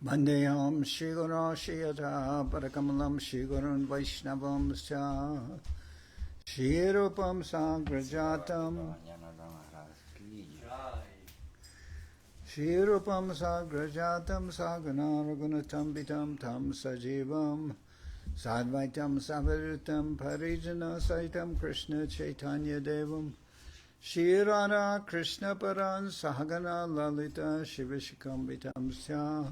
Vandeham Shri Guru Shri Yata Parakamalam Shri Gurun Vaishnavam Scha Shri Rupam Sagrajatam Shri Rupam Sagrajatam Sagana Ragunatam Vitam Tam Sajivam Sadvaitam Savarutam Parijana Saitam Krishna Chaitanya Devam Shri Radha Krishna Paran Sahagana Lalita Shivishikam Vitam Sya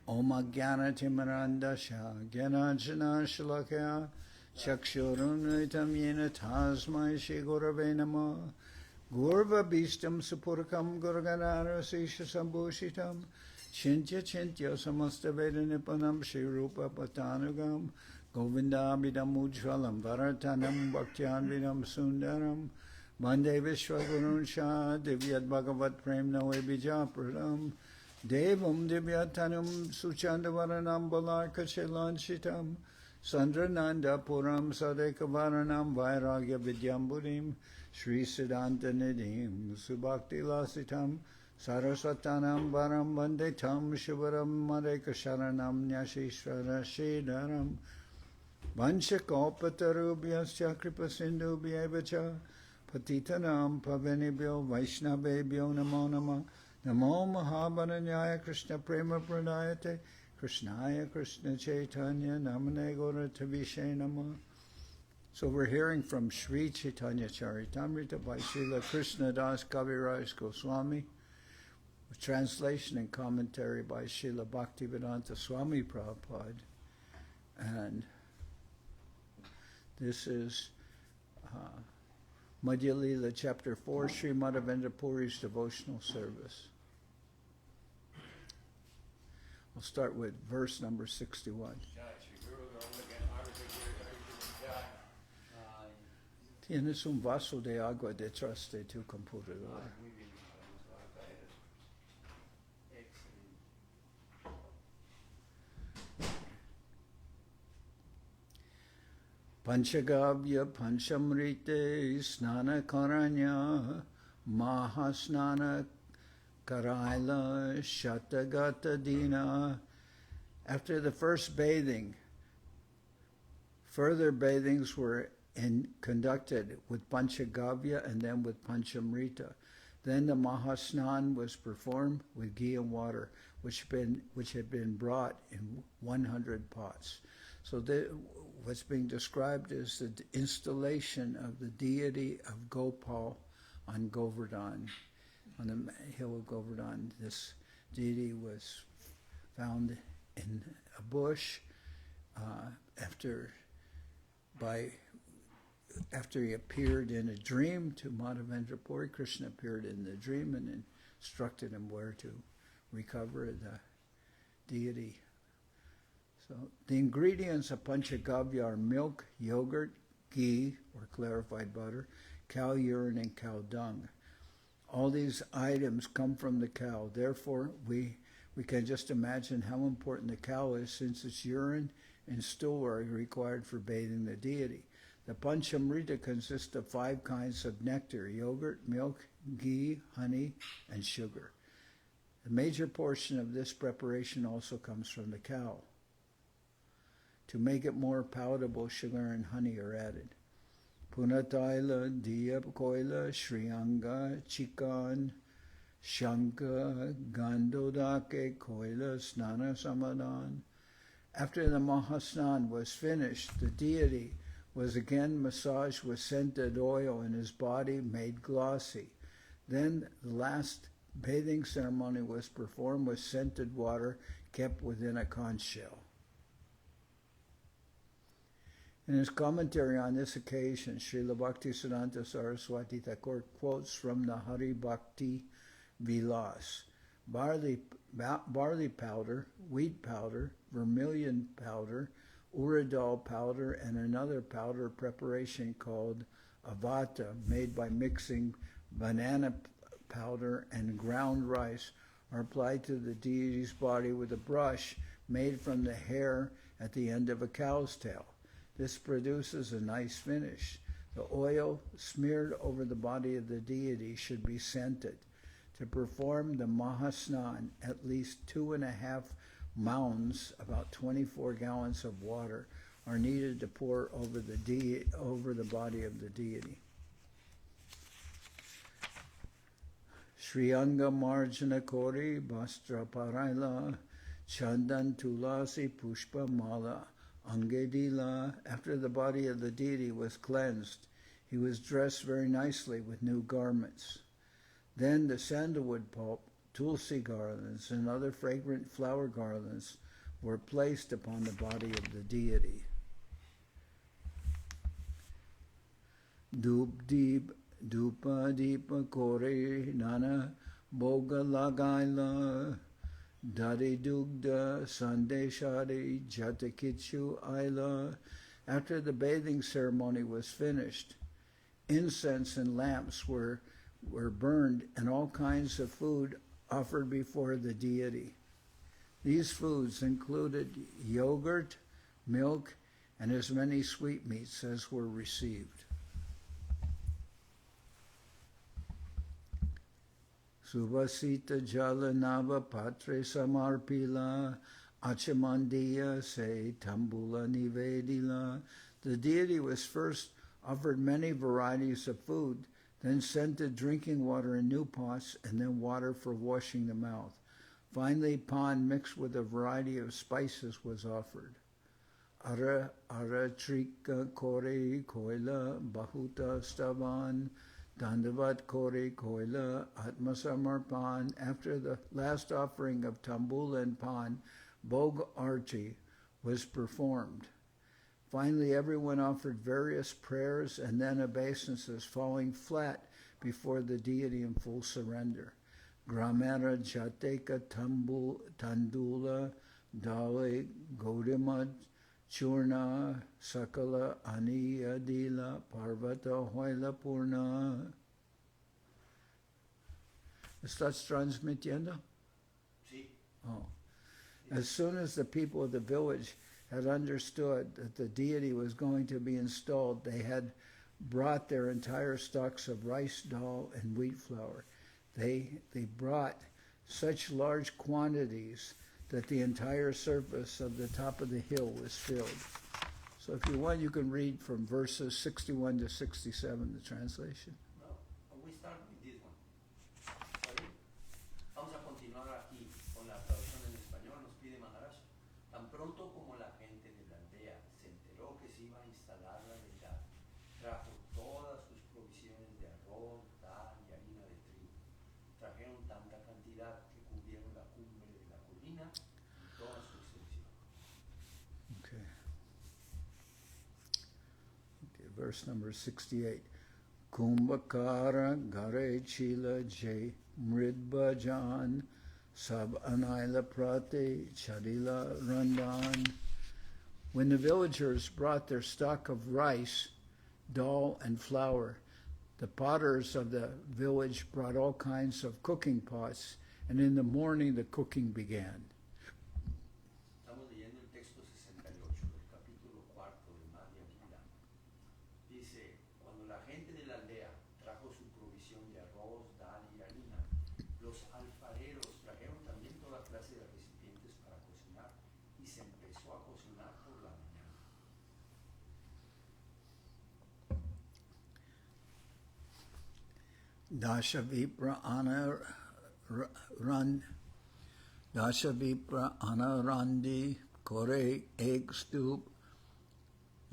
Om Jnana Timarandasya Jnanajana Shalakya Chakshurunritam Yena Tasmai Shri Gurave Namah Gurva Bhistam Supurkam Gurganara Sisha Sambhushitam Chintya Chintya Samasta Veda Nipanam Shri Rupa Patanugam Govinda Abhidam Ujvalam Varatanam Bhaktyan Vidam Sundaram Vande Vishwagurun Shah Divyat Bhagavat Prem Nawe Bijapradam Devam Divyatanam Suchandavaranam Balarka Chilanshitam Sandrananda Puram Sadekavaranam Vairagya Vidyamburim Sri Siddhanta Nidhim Subhakti Lasitam Saraswatanam Varam Vande Tam Shivaram Madeka Sharanam Nyashishvara Shidaram Vanshakopatarubyasya Kripasindubhyevacha Patitanam Pavanibhyo Vaishnavebhyo Namo Namah Namo Mahabharanyaya Krishna Prema Pranayate Krishnaya Krishna Chaitanya Namane Gauratavishe Namah. So we're hearing from Sri Chaitanya Charitamrita by Srila Krishnadas Kaviraj Goswami, with translation and commentary by Srila Bhaktivedanta Swami Prabhupad. And this is Madhya-lila chapter 4, Sri Madhavendra Puri's devotional service. We'll start with verse number 61. Tienes un vaso de agua detrás de tu computadora. Panchagavya Panchamrite Snana Karanya Mahasnana Karaila Shatagata Dina. After the first bathing, further bathings were conducted with Panchagavya and then with Panchamrita. Then the Mahasnan was performed with ghee and water, which had been brought in 100 pots. So what's being described is the installation of the deity of Gopal on Govardhan, on the hill of Govardhan. This deity was found in a bush after he appeared in a dream to Madhavendra Puri. Krishna appeared in the dream and instructed him where to recover the deity. So the ingredients of Panchagavya are milk, yogurt, ghee or clarified butter, cow urine and cow dung. All these items come from the cow. Therefore, we can just imagine how important the cow is, since its urine and stool are required for bathing the deity. The Panchamrita consists of 5 kinds of nectar: yogurt, milk, ghee, honey, and sugar. The major portion of this preparation also comes from the cow. To make it more palatable, sugar and honey are added. Punataila, Diya, Koila, Shriyanga, Chikan, Shanka, Gandodake, Koila, Snana Samadan. After the Mahasnan was finished, the deity was again massaged with scented oil and his body made glossy. Then the last bathing ceremony was performed with scented water kept within a conch shell. In his commentary on this occasion, Srila Bhaktisiddhanta Saraswati Thakur quotes from the Hari Bhakti Vilas: barley powder, wheat powder, vermilion powder, uridal powder, and another powder preparation called avata, made by mixing banana powder and ground rice, are applied to the deity's body with a brush made from the hair at the end of a cow's tail. This produces a nice finish. The oil smeared over the body of the deity should be scented. To perform the Mahasnan, at least 2.5 mounds, about 24 gallons of water, are needed to pour over the body of the deity. Shriyanga Marjana Kori Bastra Paraila Chandan Tulasi Pushpa Mala Angedila. After the body of the deity was cleansed, he was dressed very nicely with new garments. Then the sandalwood pulp, tulsi garlands, and other fragrant flower garlands were placed upon the body of the deity. Dupa Deepa Kore Nana Boga Lagaila Dadi Dugda Sandeshari Jatakichu Aila. After the bathing ceremony was finished, incense and lamps were burned and all kinds of food offered before the deity. These foods included yogurt, milk, and as many sweetmeats as were received. Subhasita Jala Nava Patre Samarpila Achamandiya Se Tambula Nivedila. The deity was first offered many varieties of food, then scented drinking water in new pots, and then water for washing the mouth. Finally, pan mixed with a variety of spices was offered. Ara Trika Kore Koila Bahuta Stavan Dandavat Kore Koila Atmasamarpan. After the last offering of tambul and pan, Bhog Arti was performed. Finally, everyone offered various prayers and then obeisances, falling flat before the deity in full surrender. Gramara Jateka Tandula Dale Godima Churna Sakala Aniyadila Parvata Hoila Purna. ¿Estás transmitiendo? Sí. Oh. As soon as the people of the village had understood that the deity was going to be installed, they had brought their entire stocks of rice, dal, and wheat flour. They brought such large quantities that the entire surface of the top of the hill was filled. So if you want, you can read from verses 61 to 67, the translation. No, we start with this one. Sorry. Vamos a continuar aquí con la traducción en español. Nos pide Maharaj. Tan pronto como la gente de la aldea se enteró que se iba a instalar la deidad, trajo todas sus provisiones de arroz, sal y harina de trigo. Trajeron tanta cantidad que cubrieron la cumbre de la colina y toda su extensión. Okay, verse number 68. Kumbhakara Gare Chila Jay Mridbajan Sab Anaila Prate Chadila Randan. When the villagers brought their stock of rice, dal, and flour, the potters of the village brought all kinds of cooking pots, and in the morning the cooking began. Estamos leyendo el texto 68 del capítulo 4 de Madhya-lila. Dice, cuando la gente de la aldea trajo su provisión de arroz, dal y harina, los alfareros trajeron también toda clase de recipientes para cocinar y se empezó a cocinar por la mañana. Dashavipra Anarandi Kore Ek Stup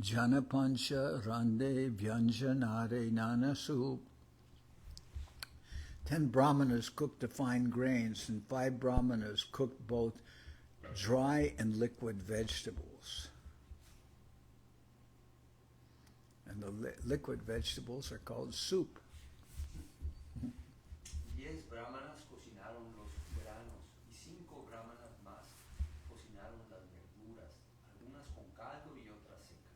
Janapancha Rande Vyanjanare Nana Soup. 10 brahmanas cooked the fine grains, and 5 brahmanas cooked both dry and liquid vegetables. And the liquid vegetables are called soup. 10 brahmanas cocinaron los granos y 5 brahmanas más cocinaron las verduras, algunas con caldo y otras secas.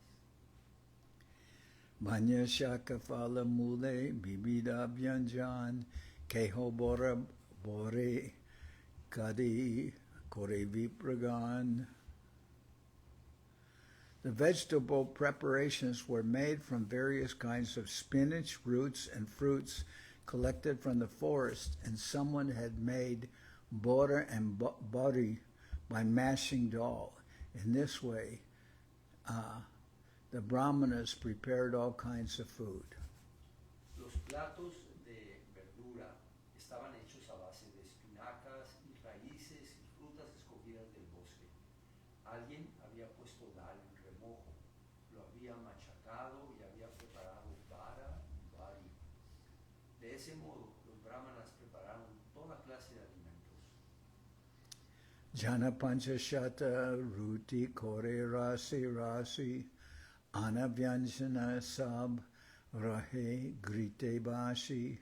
Banya Shakafala Mule Bibida Byanjan Keho Bora Bore Kadi Kore Vipragan. The vegetable preparations were made from various kinds of spinach, roots, and fruits collected from the forest, and someone had made bora and bari by mashing dal. In this way, the brahmanas prepared all kinds of food. Los platos de verdura estaban hechos a base de espinacas y raíces y frutas escogidas del bosque. Alguien había puesto dal en remojo, lo había machacado y había preparado vara y bari. De ese modo, los brahmanas prepararon toda clase de alimentos. Jana panchashata ruti kore rasi anavyanjana sab rahe grite bashi.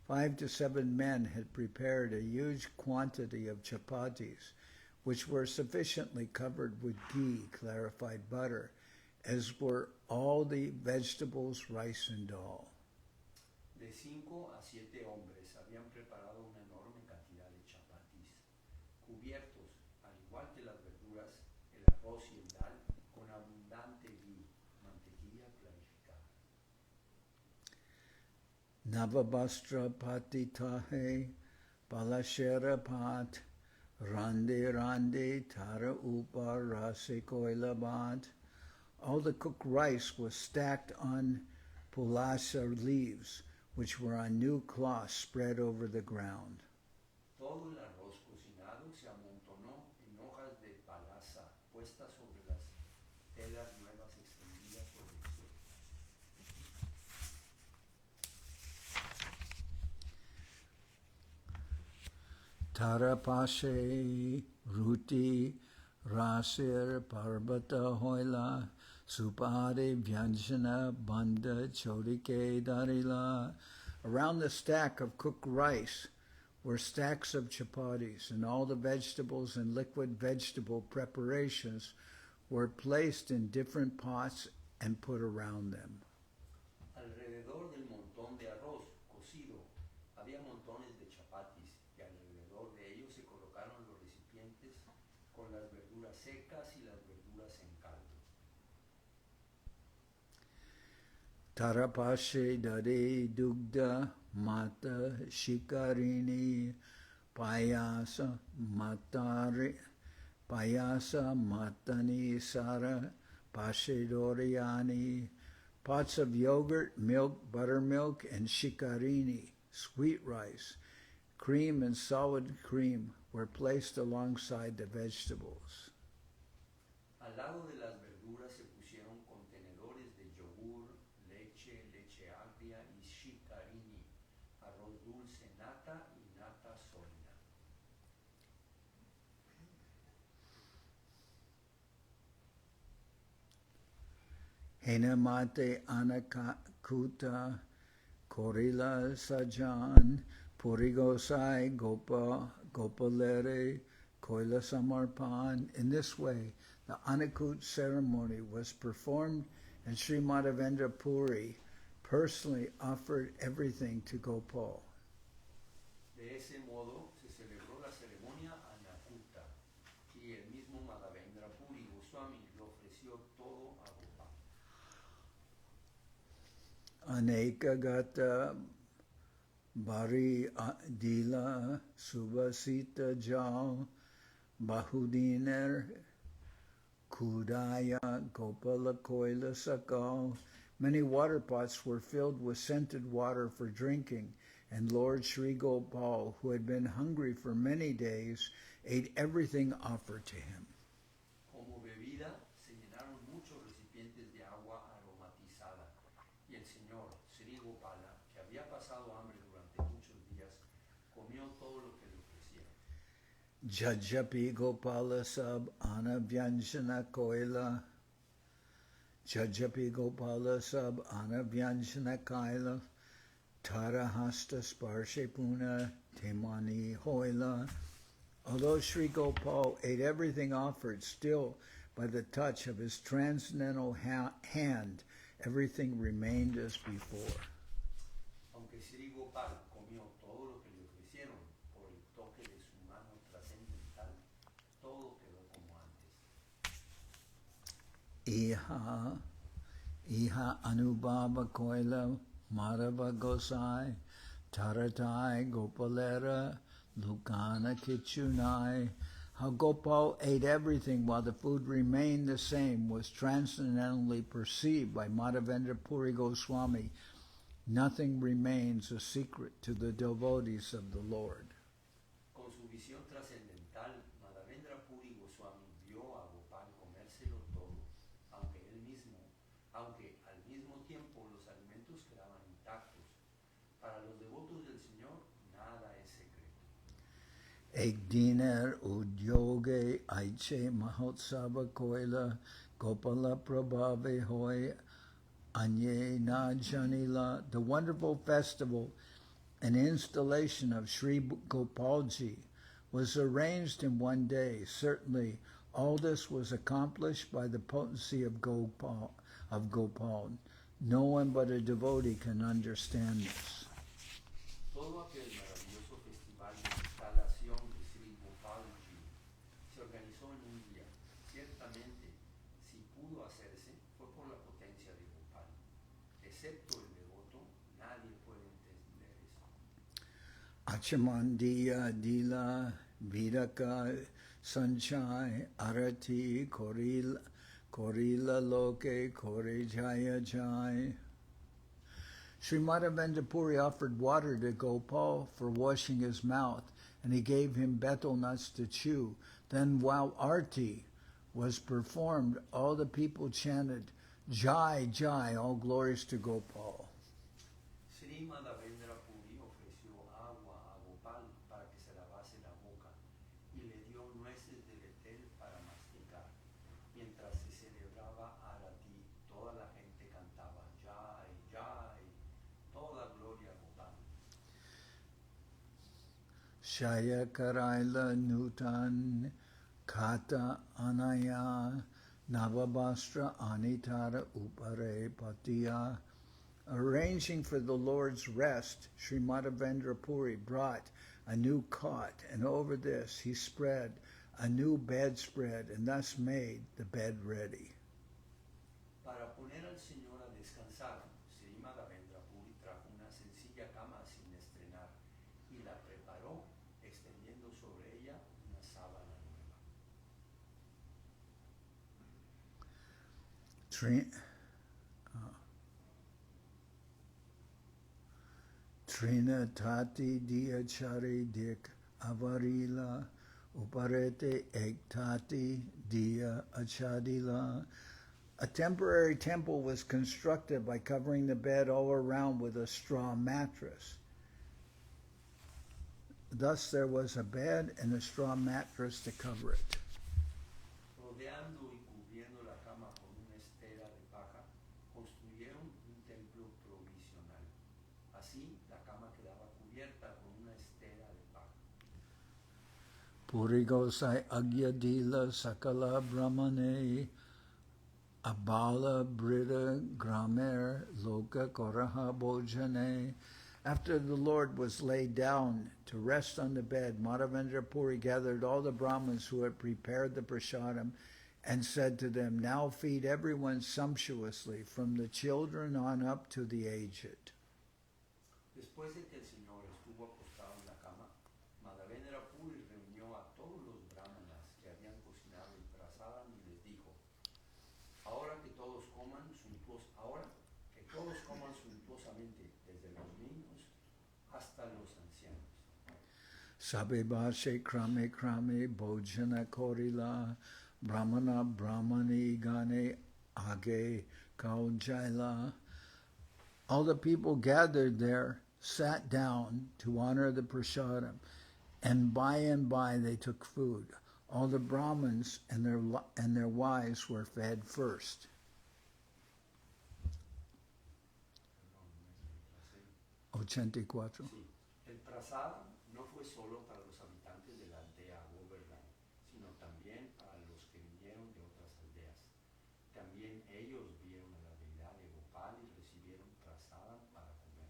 5 to 7 men had prepared a huge quantity of chapatis, which were sufficiently covered with ghee, clarified butter, as were all the vegetables, rice, and dal. De 5 a 7 hombres habían preparado una enorme cantidad de chapatis, cubiertos, al igual que las verduras, el arroz y el dal, con abundante ghee, mantequilla clarificada. Navabastra patitahe palashera pat rande rande tara upar rase koila bat. All the cooked rice was stacked on pulasa leaves, which were on new cloths spread over the ground. Todo el arroz cocinado se amontonó en hojas de palasa puestas sobre las telas nuevas extendidas sobre el suelo. Tarapashe ruti rasir parbata hoila supade vyanjana banda chodike darila. Around the stack of cooked rice were stacks of chapatis, and all the vegetables and liquid vegetable preparations were placed in different pots and put around them. Alrededor del montón de arroz cocido había montones de chapatis y alrededor de ellos se colocaron los recipientes con las verduras secas y las verduras en caldo. Tarapashe dade dugda mata shikarini payasa matani sara pashe doriani. Pots of yogurt, milk, buttermilk, and shikarini, sweet rice, cream and solid cream were placed alongside the vegetables. Al lado de las verduras se pusieron contenedores de yogur, leche, leche agria y shikarini, arroz dulce, nata y nata sólida. Henamate anakuta korila sajan purigosai gopalere koila samarpan. In this way, the Anakut ceremony was performed, and Sri Madhavendra Puri personally offered everything to Gopal. De ese modo se celebró la ceremonia Anakuta y el mismo Madhavendra Puri Goswami le ofreció todo a Gopal. Anekagata Bari Dila Subhasita Jal Bahudiner Kudaya Gopala Koila Sakal. Many water pots were filled with scented water for drinking, and Lord Sri Gopal, who had been hungry for many days, ate everything offered to him. Como bebida se llenaron muchos recipientes de agua aromatizada y el señor Sri Gopala, que había pasado hambre durante muchos días, comió todo lo que le ofrecieron. Jajapi Gopala Sab Anavyanjana Koila. Jajapi Gopala Sab Anavyanjana Kaila. Tarahasta Sparshe Puna Temani Hoila. Although Sri Gopal ate everything offered, still by the touch of his transcendental hand, everything remained as before. Aunque Sri Gopal comió todo lo que le ofrecieron por el toque de su mano trascendental, todo quedó como antes. Iha Anubhava Koila Madhava Gosai Taratai Gopalera Lukana Kichunai. How Gopal ate everything while the food remained the same was transcendently perceived by Madhavendra Puri Goswami. Nothing remains a secret to the devotees of the Lord. Con su visión trascendental, Madhavendra Puri Goswami vio a Gopal comérselo todo, aunque al mismo tiempo los alimentos quedaban intactos. Para los devotos del Señor, nada es secreto. Ek diner udyoge aiche mahotsava koila Gopala prabhave hoy anye na janila. The wonderful festival and installation of Sri Gopalji was arranged in one day. Certainly, all this was accomplished by the potency of Gopal. No one but a devotee can understand this. Todo aquel maravilloso festival de instalación de Sri Gopalji se organizó en un día. Ciertamente, si pudo hacerse, fue por la potencia de Gopal. Excepto el devoto, nadie puede entender eso. Achamandiya Dila Vidaka Sanchai Arati Korila Loke Kore Jaya Jai. Sri Madhavendra Puri offered water to Gopal for washing his mouth, and he gave him betel nuts to chew. Then while Arti was performed, all the people chanted, Jai, Jai, all glories to Gopal. Sri Madhavendra Puri ofreció agua a Gopal para que se lavase la boca y le dio nueces de betel para masticar. Mientras se celebraba Arati, toda la gente cantaba Jai, Jai, toda gloria a Gopal. Shaya Karaila Nutan Kata Anaya Navabastra Anitara Upare Patiya. Arranging for the Lord's rest, Sri Madhavendra Puri brought a new cot, and over this he spread a new bedspread, and thus made the bed ready. Para poner al Señor a descansar, Sri Madhavendra Puri trajo una sencilla cama sin estrenar y la preparó, extendiendo sobre ella una sábana nueva. Trina Tati Diachari Dik Avarila Uparete Ektati Dia Achadila. A temporary temple was constructed by covering the bed all around with a straw mattress. Thus there was a bed and a straw mattress to cover it. Rodeando y cubriendo la cama con una estera de paja, construyeron un templo provisional. Así, la cama quedaba cubierta con una estera de paja. Puri Gosai Agyadila Sakala Brahmane Abala Brita Gramer Loka Koraha Bojane. After the Lord was laid down to rest on the bed, Madhavendra Puri gathered all the Brahmins who had prepared the prasadam and said to them, Now feed everyone sumptuously, from the children on up to the aged. Después de que el Señor estuvo acostado en la cama, Madhavendra Puri reunió a todos los brahmanas que habían cocinado el prasadam y les dijo, ahora que todos coman suntuosamente, desde los niños hasta los ancianos. Sabebashe krame krame bojana korila brahmana brahmani gane age kaujaila. All the people gathered there sat down to honor the prasadam, and by they took food. All the Brahmins and their wives were fed first. 84. Sí. El prasadam no fue solo para los habitantes de la aldea Govardhan, sino también para los que vinieron de otras aldeas. También ellos vieron a la deidad de Gopal y recibieron prasadam para comer.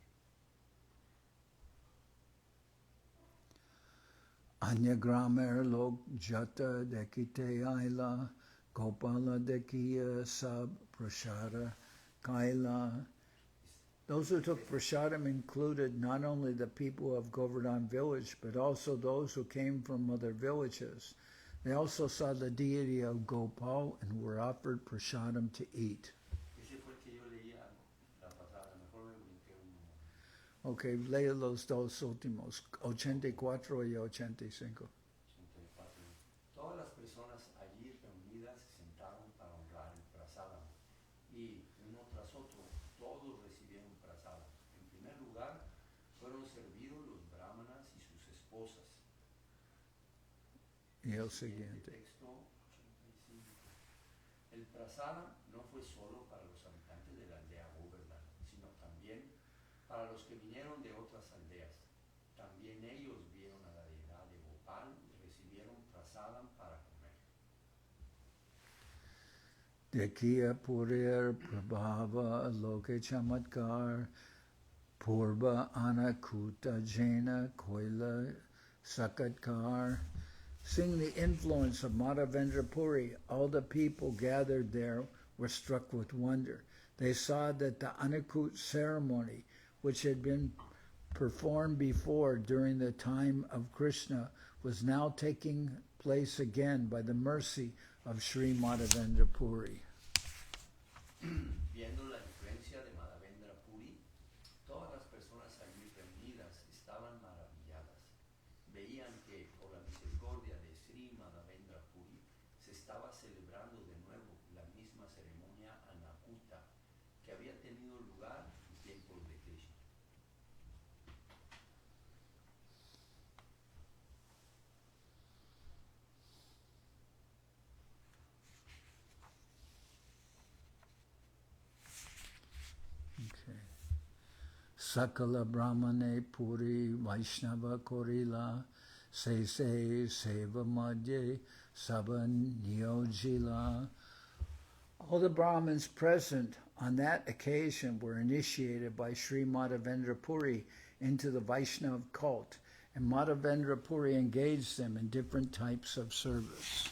Anya gramer lok jata dekite aila Gopala dekiya sab prashara kaila. Those who took prasadam included not only the people of Govardhan village, but also those who came from other villages. They also saw the deity of Gopal and were offered prasadam to eat. Ese fue el que yo leía la pasada, mejor me brinqué uno. Okay, lea los dos últimos, 84 y 85. 84. Todas las personas allí reunidas se sentaron para honrar el prasadam y uno tras otro todos recibieron prasadam. En primer lugar fueron servidos los brahmanas y sus esposas. Y el Siguiente siguiente. texto 85. El prasadam no fue solo para los habitantes de la aldea Govardhan, sino también para los que vinieron de otras aldeas. También ellos vieron a la deidad de Gopal y recibieron prasadam para comer. Dekhiya Purir Prabhava Loke Chamatkar Purva Anakuta Jena Koila Sakatkar. Seeing the influence of Madhavendra Puri, all the people gathered there were struck with wonder. They saw that the Anakut ceremony, which had been performed before during the time of Krishna, was now taking place again by the mercy of Sri Madhavendra Puri. Viendo la influencia de Madhavendra Puri, todas las personas allí reunidas estaban maravilladas. Veían que por la misericordia de Sri Madhavendra Puri se estaba celebrando de nuevo la misma ceremonia Anakuta que había tenido lugar en tiempos de Krishna. Okay. Sakala Brahmane Puri Vaishnava Korila Se Seva Madhye Saba Niyojila. All the Brahmins present on that occasion were initiated by Sri Madhavendra Puri into the Vaishnava cult, and Madhavendra Puri engaged them in different types of service.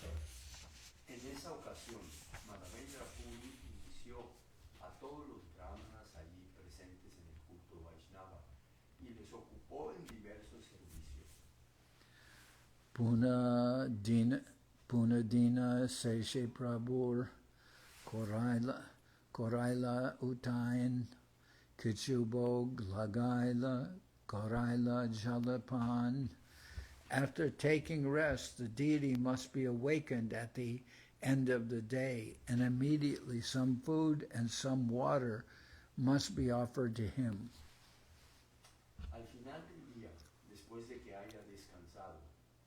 En esa ocasión, Madhavendra Puri inició a todos los brahmanas allí presentes en el culto Vaishnava y les ocupó en diversos servicios. Punadina Seshe Prabhur Koraila Utayin Kichubo Glagaila Koraila Jalapan. After taking rest, the deity must be awakened at the end of the day, and immediately some food and some water must be offered to him. Al final del día, después de que haya descansado,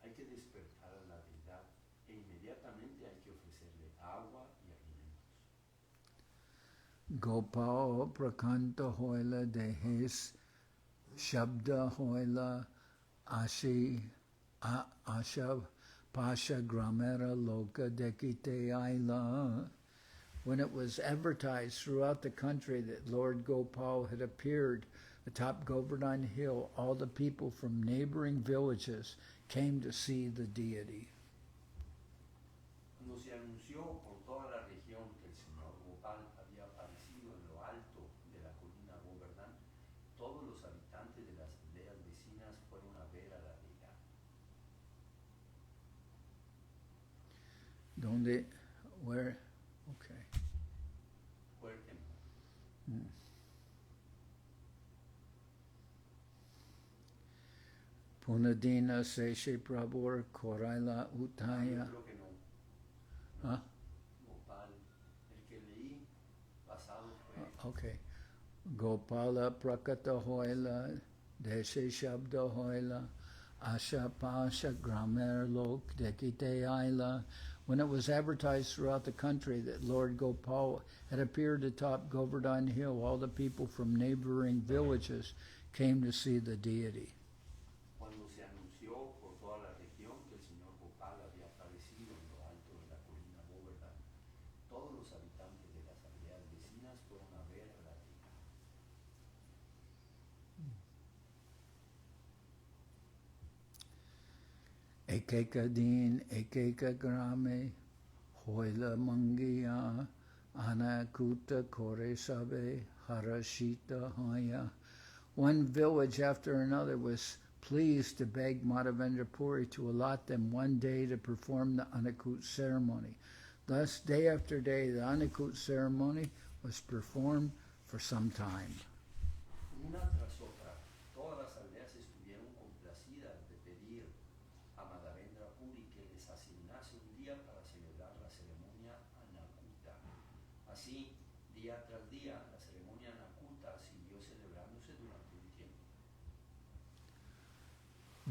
hay que despertar a la deidad e inmediatamente hay que ofrecerle agua y alimentos. Gopal Prakanta Hoila Dehes Shabda Hoila Asha Pasha Gramera Loka Dekite Aila. When it was advertised throughout the country that Lord Gopal had appeared atop Govardhan Hill, all the people from neighboring villages came to see the deity. Cuando se anunció por toda la región que el señor Gopal había aparecido en lo alto de la colina Govardhan, todos los habitantes de las aldeas vecinas fueron a ver a la deidad. Donde, where, okay. Fue el templo. Punadina Seshe Prabhur Koraila Utaya. Yo creo que no. Huh? Gopal, el que leí pasado fue Okay. Gopala Prakata Hoila Deshe Shabda Hoila Asha Pasha Gramer Lok Dekite Aila. When it was advertised throughout the country that Lord Gopal had appeared atop Govardhan Hill, all the people from neighboring villages came to see the deity. cuando se anunció por toda la región que el señor Gopal había aparecido en lo alto de la colina Govardhan. Todos los habitantes de las aldeas vecinas fueron a ver a la deidad. Ekeka din, ekeka grame, hoila mangiya, anakuta kore sabe, Harashita Haya. One village after another was pleased to beg Madhavendra Puri to allot them one day to perform the Anakut ceremony. Thus, day after day, the Anakut ceremony was performed for some time. Una tras otra, todas las aldeas estuvieron complacidas de pedir a Madhavendra Puri que les asignase un día para celebrar la ceremonia Anakuta. Así, día tras día, la ceremonia Anakuta siguió celebrándose durante un tiempo.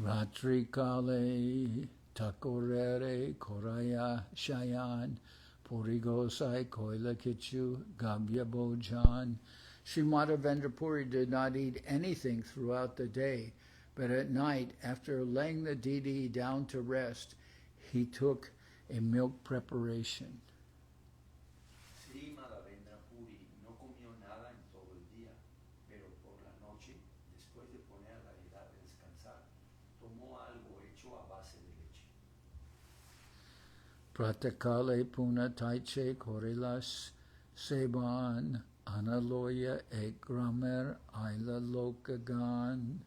Ratri Kale Takorere Koraya Shayan Puri Gosai Koila Kichu Gabya Bojan. Sri Madhavendra Puri did not eat anything throughout the day, but at night, after laying the deity down to rest, he took a milk preparation. Sri Madhavendra Puri no comió nada en todo el día, pero por la noche, después de poner a la deidad de descansar, tomó algo hecho a base de leche. Pratakale Puna Taiche Korilas Seban Analoya Ekramer Aila Lokagan.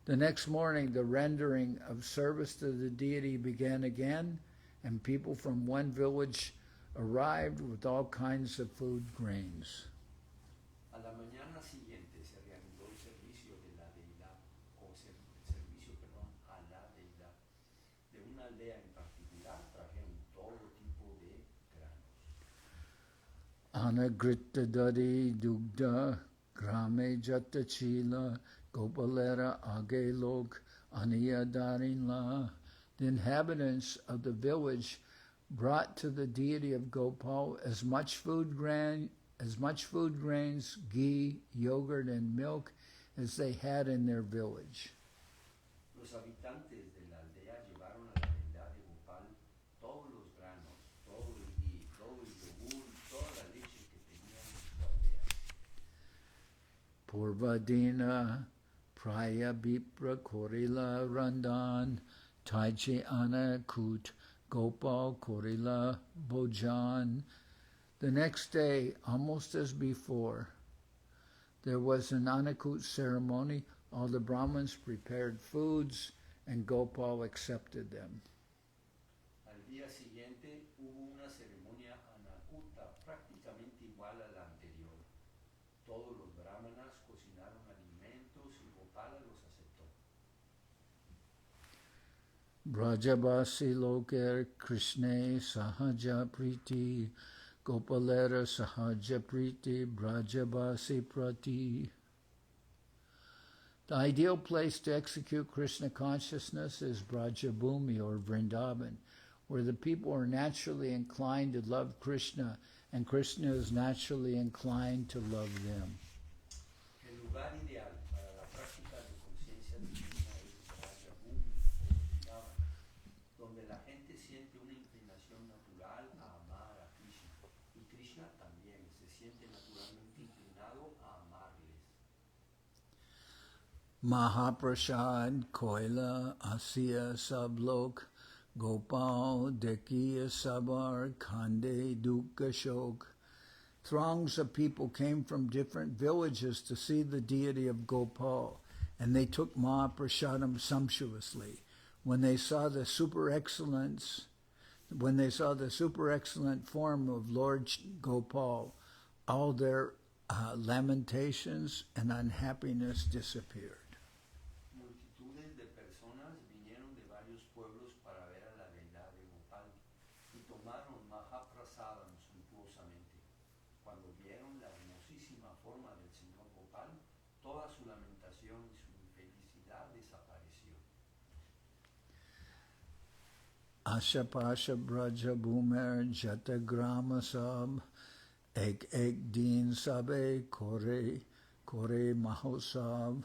The next morning, the rendering of service to the deity began again, and people from one village arrived with all kinds of food grains. A la mañana siguiente se reanudó el servicio de la deidad, servicio, a la deidad. De una aldea en particular trajeron todo tipo de granos. Anagrita Dadi Dugda Grame Jatachila Gopalera Agelok Aniya Darinla. The inhabitants of the village brought to the deity of Gopal as much food grains, ghee, yogurt, and milk as they had in their village. Los habitantes de la aldea llevaron a la deidad de Gopal todos los granos, todo el ghee, todo el yogur, toda la leche que tenían en su aldea. Purvadina Praya Bipra Korila Randan Taichi Anakut Gopal Korila Bojan. The next day, almost as before, there was an Anakut ceremony. All the Brahmins prepared foods, and Gopal accepted them. Al día siguiente hubo una ceremonia anakuta prácticamente igual a la anterior. Todos los brahmanas cocinaron alimentos y Gopala los aceptó. Brajabasi Loker Krishne Sahaja Priti Gopalera Sahaja Priti Brajabasi Prati. The ideal place to execute Krishna consciousness is Brajabhumi or Vrindavan, where the people are naturally inclined to love Krishna and Krishna is naturally inclined to love them. El lugar ideal para la práctica de conciencia divina es Brajabhumi o Vrindavan, donde la gente siente una inclinación natural a amar a Krishna, y Krishna también se siente naturalmente inclinado a amarles. Mahaprasad Koila Asya Sablok Gopal Dekiya Sabar Khande Dukha Shok. Throngs of people came from different villages to see the deity of Gopal, and they took Mahaprasadam sumptuously. When they saw the super excellent form of Lord Gopal, all their lamentations and unhappiness disappeared. Multitudes de personas vinieron de varios pueblos para ver a la deidad de Gopal y tomaron Mahaprasadam suntuosamente. Cuando vieron la hermosísima forma del señor Gopal, toda su lamentación y su infelicidad desapareció. Ashapasha Braja Bhumer Jatagrama Sab Ek Din Sabe Kore Mahosav.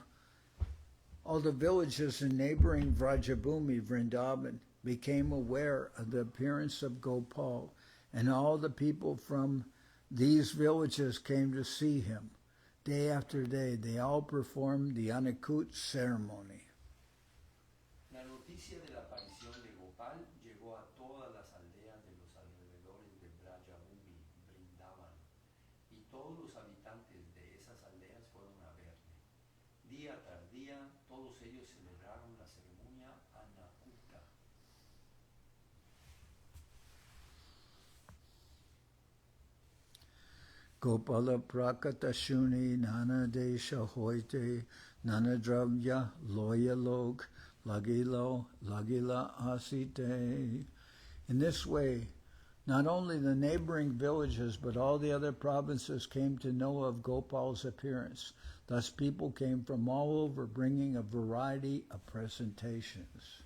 All the villages in neighboring Vrajabhumi, Vrindavan, became aware of the appearance of Gopal, and all the people from these villages came to see him. Day after day, they all performed the Anakut ceremony. La noticia de la aparición de Gopal llegó a todas las aldeas de los alrededores de Brajabhumi, Vrindavan, y todos los habitantes Gopala prakata shuni nana desha hoite nana dravya loya lok lagila asite. In this way, not only the neighboring villages but all the other provinces came to know of Gopal's appearance. Thus people came from all over bringing a variety of presentations.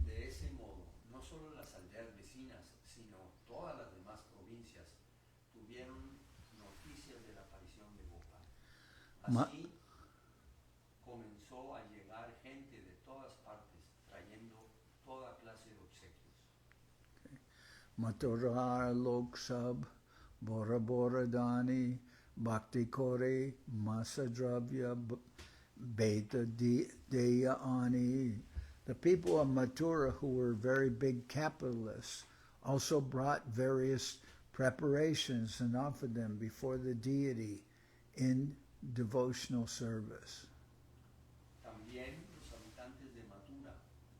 De ese modo, no solo las aldeas vecinas, sino todas las demás provincias tuvieron noticias de la aparición de Gopal. Así comenzó a llegar gente de todas partes trayendo toda clase de obsequios. Mathura Lok Sab Bora Bora Dani Bhakti Kore Masadravya Beta Deya Ani. The people of Mathura, who were very big capitalists, also brought various preparations and offered them before the deity in devotional service. También los habitantes de Mathura,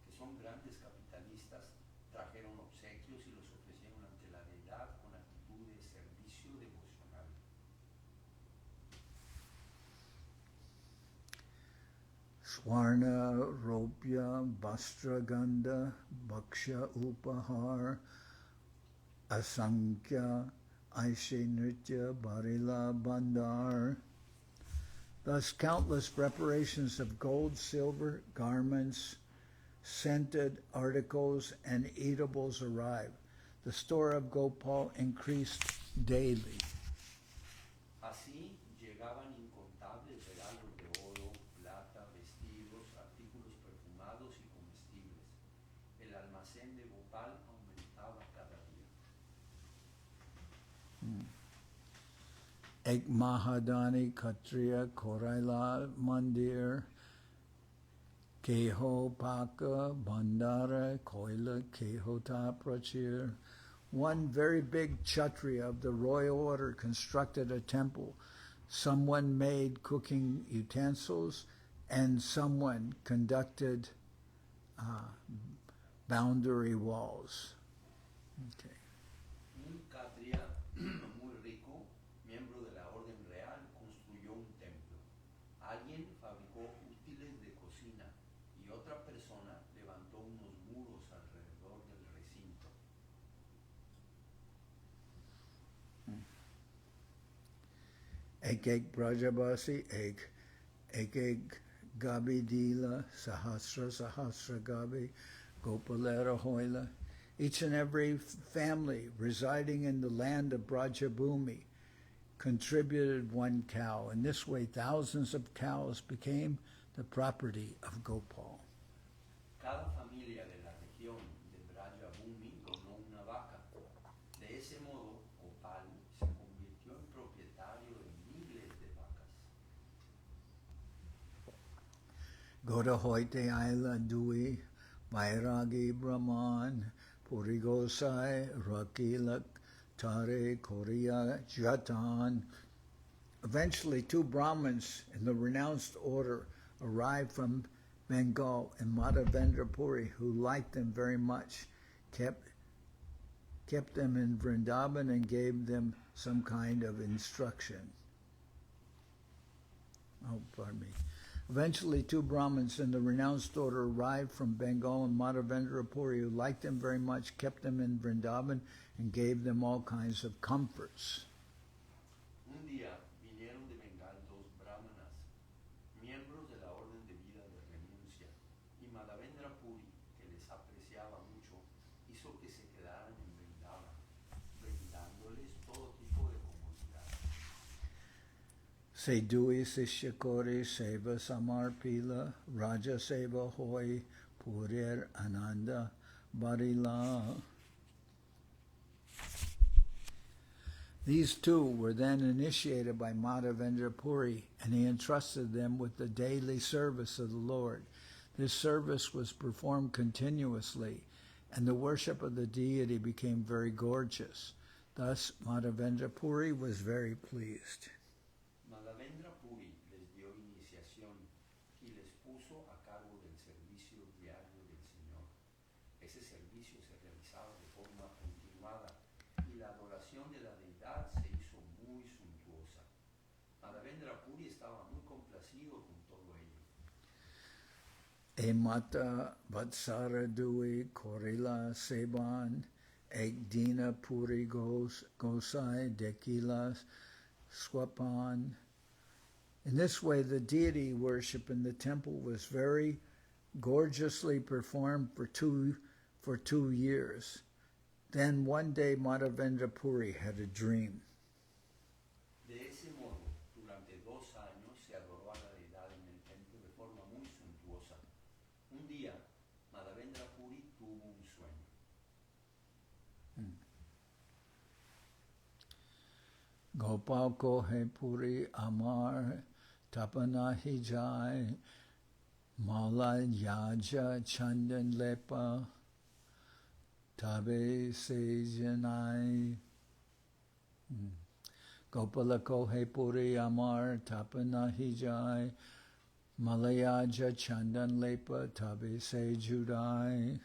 que son grandes capitalistas, trajeron obsequios y los ofrecieron ante la deidad con actitud de servicio devocional. Swarna, Ropya, Vastra Gandha, Bhaksha Upahar, Asankhya, Aishe Nritya, Barila Bandar. Thus countless preparations of gold, silver, garments, scented articles, and eatables arrived. The store of Gopal increased daily. Así llegaban incontables regalos de oro, plata, vestidos, artículos perfumados y comestibles. El almacén de Gopal aumentaba cada día. Ek Mahadani Kshatriya Koraila Mandir Keho Paka Bandara Koila Kehota Prachir. One very big Kshatriya of the royal order constructed a temple. Someone made cooking utensils, and someone conducted boundary walls. Okay. Un Kshatriya muy rico, miembro de la orden real, construyó un templo. Alguien fabricó útiles de cocina y otra persona levantó unos muros alrededor del recinto. Ek Brajabasi, ek Gabi Dila, Sahasra Gabi, Gopalera Hoila. Each and every family residing in the land of Brajabhumi contributed one cow. In this way, thousands of cows became the property of Gopal. Cada familia de la región de Braja Bhumi donó una vaca. De ese modo, Gopal se convirtió en propietario de miles de vacas. Goda Hoite Aila Dui, Vairagi Brahman, Puri Gosai, Rakilak, Tare, Korea, Jatan. Eventually, two Brahmins in the renounced order arrived from Bengal and Madhavendra Puri, who liked them very much, kept them in Vrindavan and gave them some kind of instruction. Oh, pardon me. Eventually, two Brahmins in the renounced order arrived from Bengal and Madhavendra Puri, who liked them very much, kept them in Vrindavan, and gave them all kinds of comforts. Un día vinieron de Bengal dos brahmanas, miembros de la orden de vida de renuncia, y Madhavendra Puri, que les apreciaba mucho, hizo que se quedaran en Vrindavan, brindándoles todo tipo de comodidad. Sedui Sishyakori Seva Samarpila Raja Seva Hoy Purir Ananda Barila. These two were then initiated by Madhavendra Puri, and he entrusted them with the daily service of the Lord. This service was performed continuously, and the worship of the deity became very gorgeous. Thus, Madhavendra Puri was very pleased. Madhavendra Puri les dio iniciación y les puso a cargo del servicio diario del Señor. Ese servicio se realizaba de forma continuada y la adoración de la deidad se hizo muy muy suntuosa. Madhavendra Puri estaba muy complacido con todo ello. Emata Vatsara Dui Korila Seban Egdina Puri Gosai Dekila Swapan. In this way, the deity worship in the temple was very gorgeously performed for two years. Then one day Madhavendra Puri had a dream. De ese modo, durante 2 años se adoró a la deidad en el templo de forma muy suntuosa. Un día, Madhavendra Puri tuvo un sueño. Gopal Kohe Puri Amar Tapana Hijai Mala Yaja Chandan Lepa Tabe Sejanai. Gopala Kohe Puri Amar Tapana Hijai Malayaja Chandan Lepa Tabe Sejudai.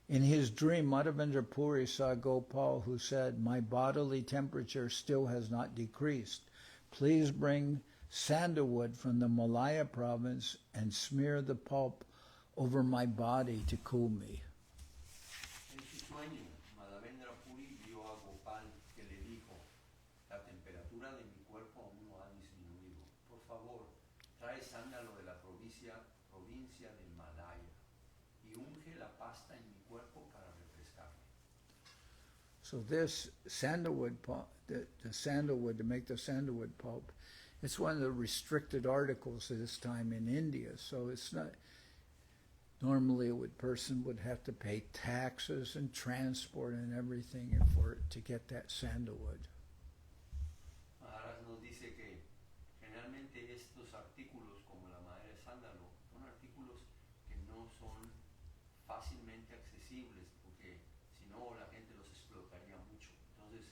In his dream, Madhavendra Puri saw Gopal, who said, "My bodily temperature still has not decreased. Please bring sandalwood from the Malaya province and smear the pulp over my body to cool me." En su sueño, Madhavendra Puri vio a Gopal que le dijo, "La temperatura de mi cuerpo aún no ha disminuido. Por favor, trae sándalo de la provincia del Malaya y unge la pasta en mi cuerpo para refrescarme." So this sandalwood pulp, the sandalwood, to make the sandalwood pulp, it's one of the restricted articles at this time in India. So it's not, normally person would have to pay taxes and transport and everything to get that sandalwood. Maharaj nos dice que generalmente estos artículos como la madera de sándalo son artículos que no son fácilmente accesibles porque si no la gente los explotaría mucho. Entonces,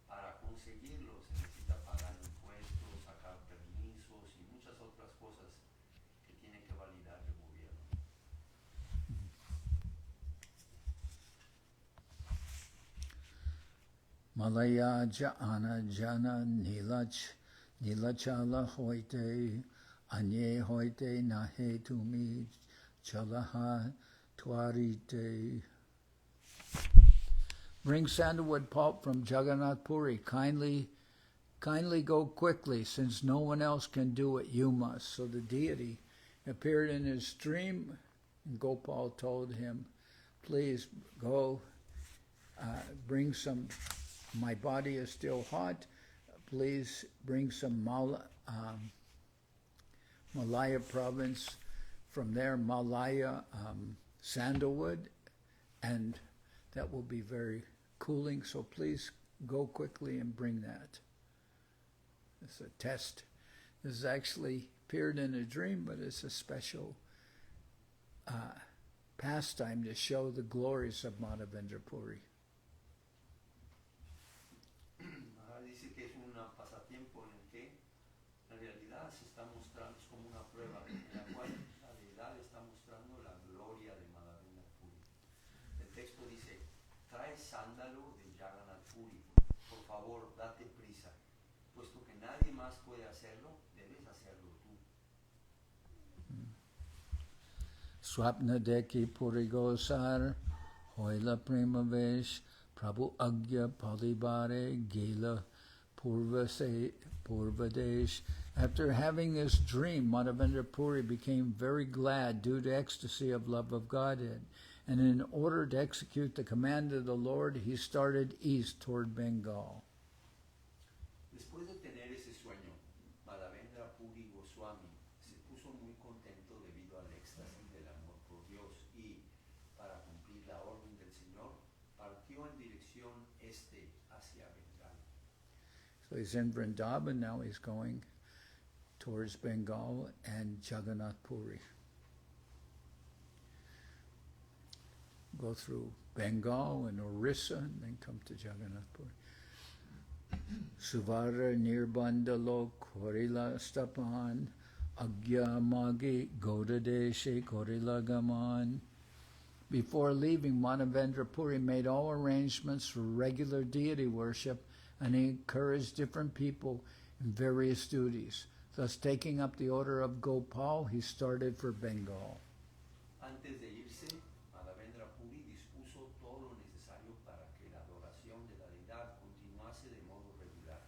para conseguirlos se necesita pagar impuestos, sacar permisos y muchas otras cosas que tiene que validar el gobierno. Malaya Jana Jana Nilachala Hoite Anye Hoite Nahe Tumi Chalaha Twarite. Bring sandalwood pulp from Jagannath Puri. Kindly go quickly, since no one else can do it, you must. So the deity appeared in his dream, and Gopal told him, "Please go, bring some, my body is still hot, please bring some Malaya province, from there Malaya sandalwood, and that will be very cooling, so please go quickly and bring that." It's a test. This is actually appeared in a dream, but it's a special pastime to show the glories of Madhavendra Puri. Maharaj dice que es un pasatiempo en el que la realidad se está mostrando, es como una prueba en la cual la deidad está mostrando la gloria de Madhavendra Puri. El texto dice, trae sándalo de Jagannath Puri, por favor date prisa, puesto que nadie más puede hacerlo, debes hacerlo tú. Swapna Deki Puri Gosar Hoila Premavesh Prabhu Agya Palibare Gela Purvadesh. After having this dream, Madhavendra Puri became very glad due to ecstasy of love of Godhead. And in order to execute the command of the Lord, he started east toward Bengal. Después de tener ese sueño, Madhavendra Puri Goswami se puso muy contento debido al éxtasis del amor por Dios y, para cumplir la orden del Señor, partió en dirección este hacia Bengal. So he's in Vrindavan, now he's going towards Bengal and Jagannath Puri. Go through Bengal and Orissa and then come to Jagannath Puri. Suvara Nirbandalo Korila Stapan Agyamagi Godadeshe Korila Gaman. Before leaving, Madhavendra Puri made all arrangements for regular deity worship and he encouraged different people in various duties. Thus, taking up the order of Gopal, he started for Bengal. Antes de irse, Madhavendra Puri dispuso todo lo necesario para que la adoración de la deidad continuase de modo regular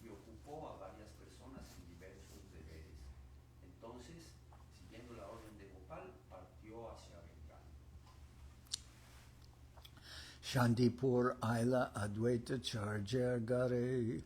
y ocupó a varias personas en diversos deberes. Entonces, siguiendo la orden de Gopal, partió hacia Bengal. Shantipur Aila Advaita Charya Gare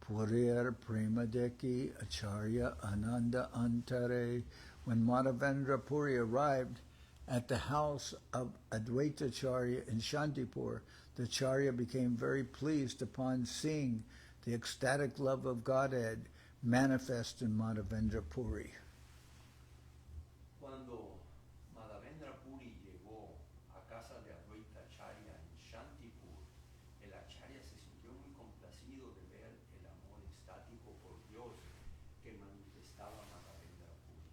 Purir Premadeki Acharya Ananda Antare. When Madhavendra Puri arrived at the house of Advaita Charya in Shantipur, the Charya became very pleased upon seeing the ecstatic love of Godhead manifest in Madhavendra Puri. Cuando Madhavendra Puri llegó a casa de Advaita Charya en Shantipur, el Acharya se sintió muy complacido de ver el amor estático por Dios que manifestaba Madhavendra Puri.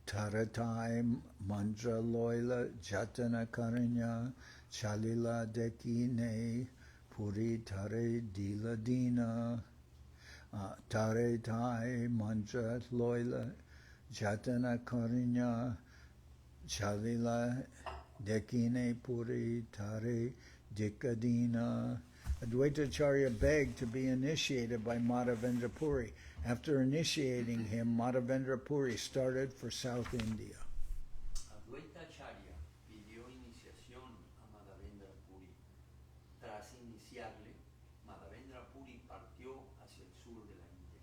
Taratai Mantra Loila Jatana Karinya Chalila Dekine Puri Tare Dila Dina Tare Tai Mantra Loila Jatana Karinya Chalila Dekine Puri Tare Dikadina. Advaitacharya begged to be initiated by Madhavendra Puri. After initiating him, Madhavendra Puri started for South India. Advaita Charya pidió iniciación a Madhavendra Puri. Tras iniciarle, Madhavendra Puri partió hacia el sur de la India.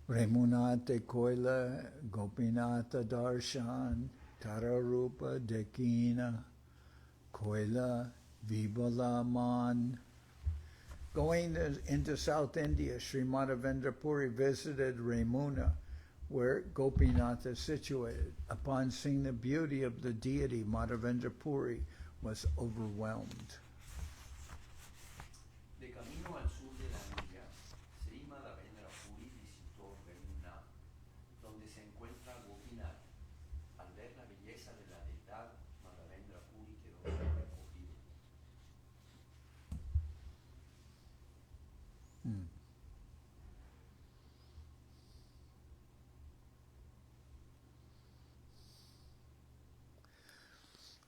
Remuna te Koila Gopinath Darshan Tararupa Dekina Koila Vibalaman. Going into South India, Sri Madhavendra Puri visited Remuna, where Gopinath is situated. Upon seeing the beauty of the deity, Madhavendra Puri was overwhelmed. De camino al sur de la India, Sri Madhavendra Puri visitó Remuna, donde se encuentra Gopinath. Al ver la belleza de la deidad, Madhavendra Puri quedó sobrecogido.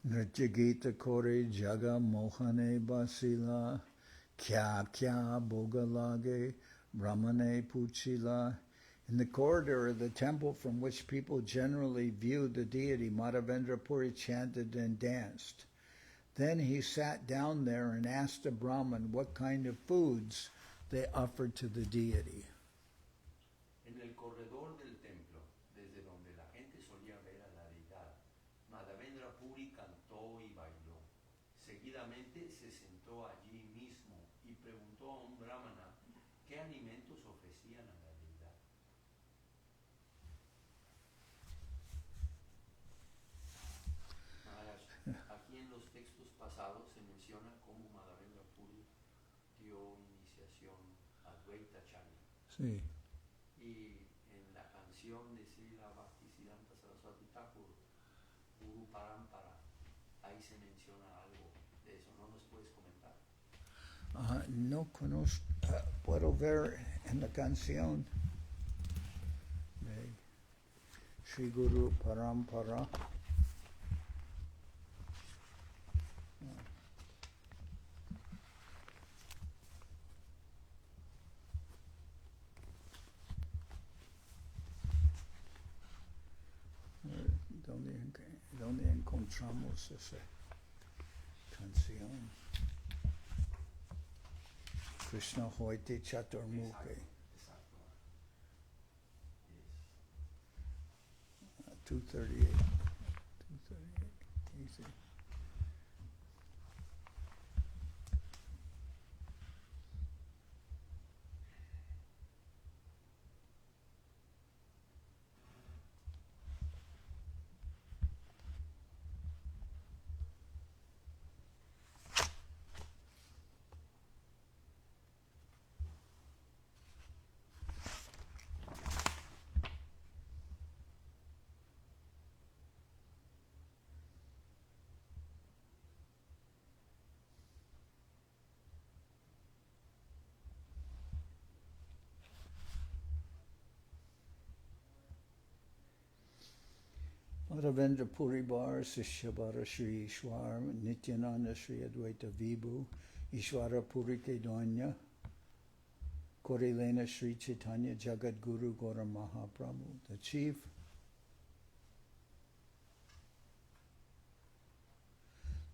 Nritya Gita Kore Jaga Mohane Basila Kya Kya Bogalage Brahmane Puchila. In the corridor of the temple from which people generally view the deity, Madhavendra Puri chanted and danced. Then he sat down there and asked a Brahmin what kind of foods they offered to the deity. En el corredor del templo, desde donde la gente solía ver a la deidad, Madhavendra Puri cantó y bailó. Seguidamente se sentó allí mismo y preguntó a un brahmana qué alimentos ofrecían a la deidad. Maharaj, aquí en los textos pasados se menciona cómo Madhavendra Puri dio iniciación a Advaita Charya. Sí. Y en la canción de Srila Bhaktivedanta Swami Prabhupad, Guru Parampara, ahí se menciona algo de eso. ¿No nos puedes comentar? No conozco, puedo ver en la canción de Sri Guru Parampara. ¿Dónde encontramos esa canción? Krishna Hoite Chaturmukhe. Exacto. 238. 238. Easy. Madhavendra Puri Bar, Sishabara Sri Ishwar, Nityananda Sri Advaita Vibhu, Ishwara Puri Kedonya, Korilena Sri Chaitanya Jagat Guru Gora Mahaprabhu.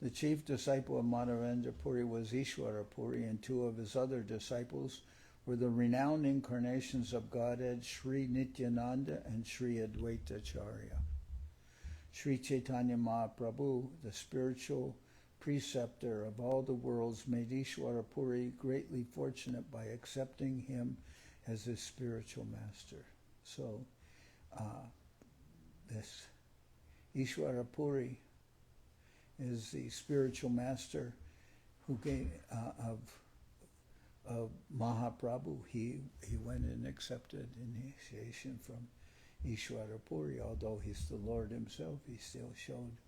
The chief disciple of Madhavendra Puri was Ishwara Puri, and two of his other disciples were the renowned incarnations of Godhead, Sri Nityananda and Sri Advaita Charya. Sri Chaitanya Mahaprabhu, the spiritual preceptor of all the worlds, made Ishwara Puri greatly fortunate by accepting him as his spiritual master. So, this Ishwara Puri is the spiritual master who gave of Mahaprabhu. He went and accepted initiation from Ishwara Puri. Although he's the Lord himself, he still showed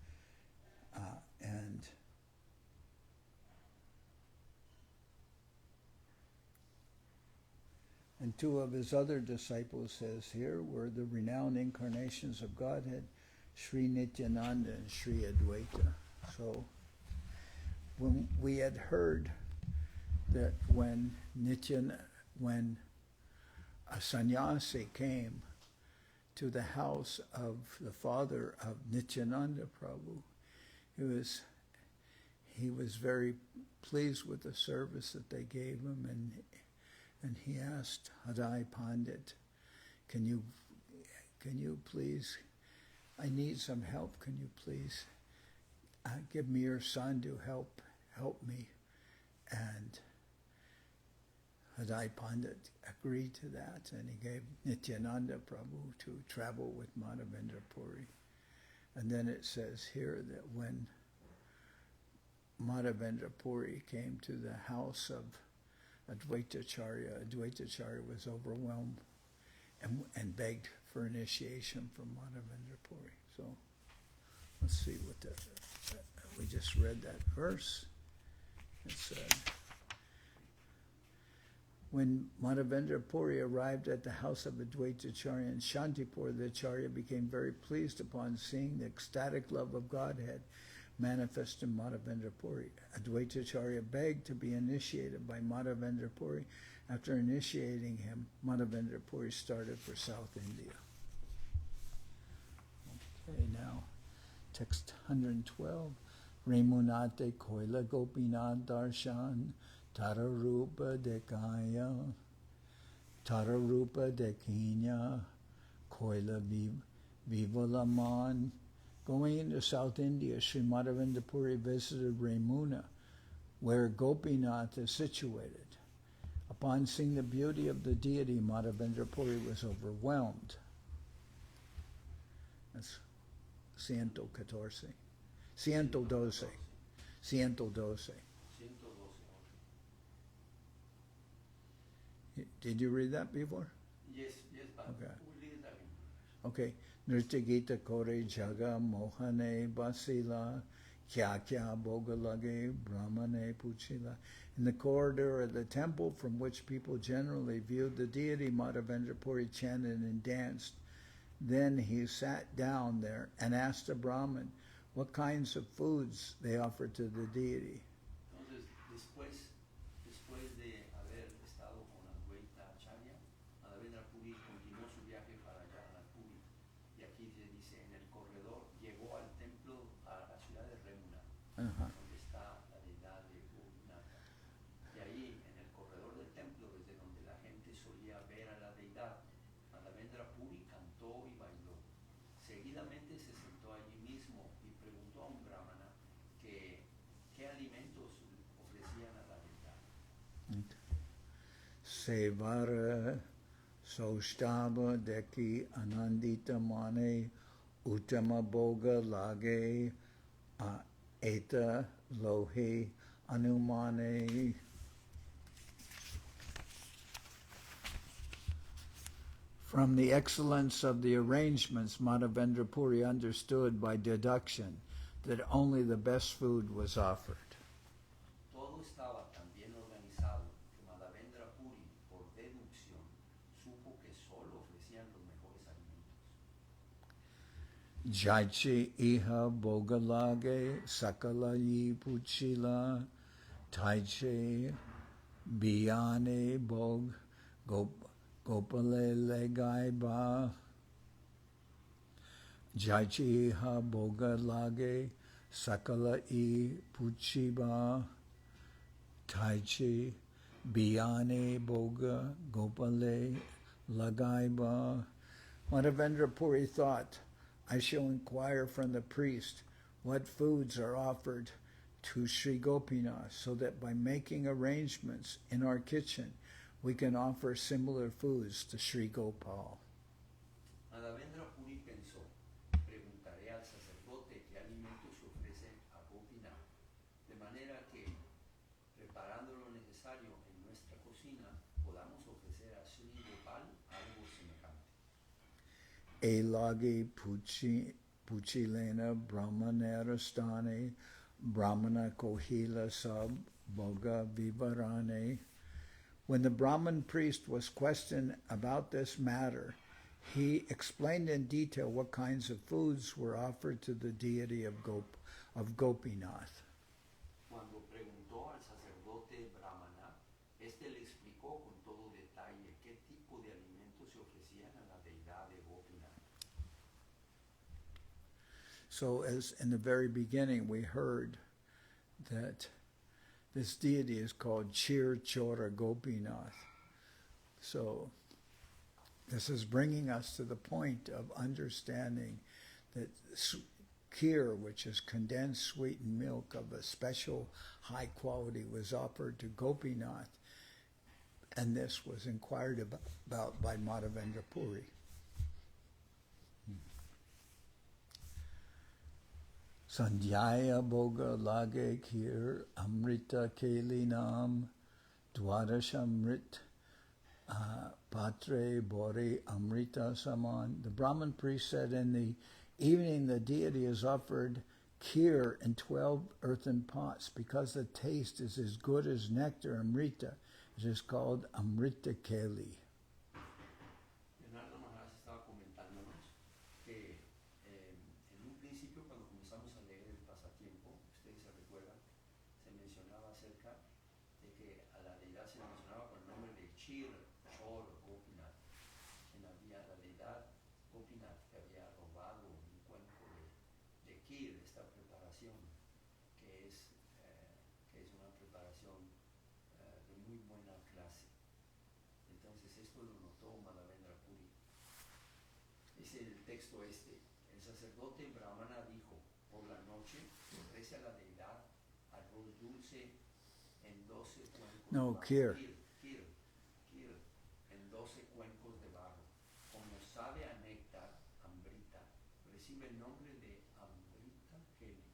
and two of his other disciples, says here, were the renowned incarnations of Godhead, Sri Nityananda and Sri Advaita. So when we had heard that when a sannyasi came to the house of the father of Nityananda Prabhu, he was very pleased with the service that they gave him, and he asked Hadai Pandit, can you please, I need some help, can you please give me your son to help me? And Hadai Pandit agreed to that, and he gave Nityananda Prabhu to travel with Madhavendra Puri. And then it says here that when Madhavendra Puri came to the house of Advaita Charya was overwhelmed and begged for initiation from Madhavendra Puri. So let's see what that. We just read that verse. It said, when Madhavendra Puri arrived at the house of Advaita Charya in Shantipur, the Charya became very pleased upon seeing the ecstatic love of Godhead manifest in Madhavendra Puri. Advaita Charya begged to be initiated by Madhavendra Puri. After initiating him, Madhavendra Puri started for South India. Okay, now, text 112. Remunate Koila Gopinath Darshan Tararupa Dekaya Tararupa Dekinya Koila Vivalaman. Going into South India, Sri Madhavendra Puri visited Remuna, where Gopinath is situated. Upon seeing the beauty of the deity, Madhavendra Puri was overwhelmed. That's 114. 112. 112. Did you read that before? Yes, but okay. We'll read that in Okay. Nritya Gita Kore Jaga Mohane Basila Kya Kya Bogalage Brahmane Puchila. In the corridor of the temple from which people generally viewed the deity, Madhavendra Puri chanted and danced. Then he sat down there and asked a Brahmin what kinds of foods they offered to the deity. Entonces, después de haber estado con Advaita Acharya, Madhavendra Puri continuó su viaje para Jagannath Puri. Y aquí se dice, en el corredor llegó al templo, a la ciudad de Remuna, donde está la deidad de Gopinath. Y ahí, en el corredor del templo, desde donde la gente solía ver a la deidad, Madhavendra Puri cantó y bailó. Seguidamente se sentó allí mismo y preguntó a un brahmana qué alimentos ofrecían a la deidad. Sevara Saustava Deki Anandita Mane Uttama Boga Lage Eta Lohe Anumane. From the excellence of the arrangements, Madhavendra Puri understood by deduction that only the best food was offered. Todo estaba tan bien organizado que Madhavendra Puri, por deducción, supo que solo ofrecían los mejores alimentos. Jaichi iha bogalage sakalayi puchila taiche biyane bog gopale legai ba Jaichi iha bogalage sakala I puchiba taichi biyane boga gopale lagaiba. Madhavendra Puri thought, I shall inquire from the priest what foods are offered to Sri Gopinath, so that by making arrangements in our kitchen, we can offer similar foods to Sri Gopal. Madhavendra Puri pensó, preguntaré al sacerdote qué alimentos se ofrecen a Gopinath, de manera que, preparando lo necesario en nuestra cocina, podamos ofrecer a Sri Gopal algo semejante. Elagi Puchilena Brahmanarastane Brahmana Kohila Sab Boga Vivarane. When the Brahman priest was questioned about this matter, he explained in detail what kinds of foods were offered to the deity of Gopinath. Cuando preguntó al sacerdote brahmana, este le explicó con todo detalle qué tipo de alimentos se ofrecían a la deidad de Gopinath. So as in the very beginning we heard that this deity is called Chir Chora Gopinath. So this is bringing us to the point of understanding that kheer, which is condensed sweetened milk of a special high quality, was offered to Gopinath, and this was inquired about by Madhavendra Puri. Sandhyaya Boga Lage Kheer Amrita Kelinam Dwadashamrit Patre Bore Amrita Saman. The Brahmin priest said, in the evening the deity is offered kheer in 12 earthen pots. Because the taste is as good as nectar, Amrita, it is called Amrita Keli. Maharaj estaba comentándonos que en un principio, cuando comenzamos a leer el pasatiempo, ustedes se recuerdan, se mencionaba acerca de que a la deidad se le mencionaba con el nombre de Chir Chor Gopinath, quien había, la deidad Gopinath, que había robado un cuenco de kheer, esta preparación, que es una preparación de muy buena clase. Entonces esto lo notó Madhavendra Puri. Dice el texto este, el sacerdote brahmana dijo, por la noche se ofrece a la deidad arroz dulce en 12 cuencos No, de barro. kheer. Kheer, en 12 cuencos de barro. Como sabe a néctar, Amrita, recibe el nombre de Amrita Keli.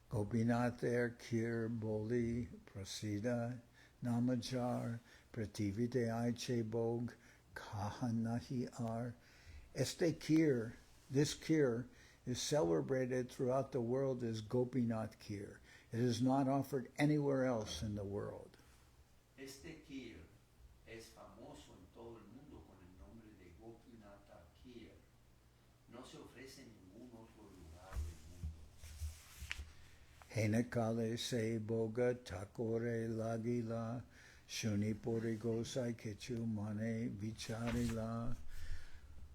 Gopinath there kheer boli prasida namajar prativite aiche bog kahanahi ar. Este kheer, this kheer, is celebrated throughout the world as Gopinath kheer. It is not offered anywhere else in the world. Este kheer es famoso en todo el mundo con el nombre de Gopinath kheer. No se ofrece en ningún otro lugar del mundo. Henakale se boga takore lagila shunipuri gosai kechu mane vicharila.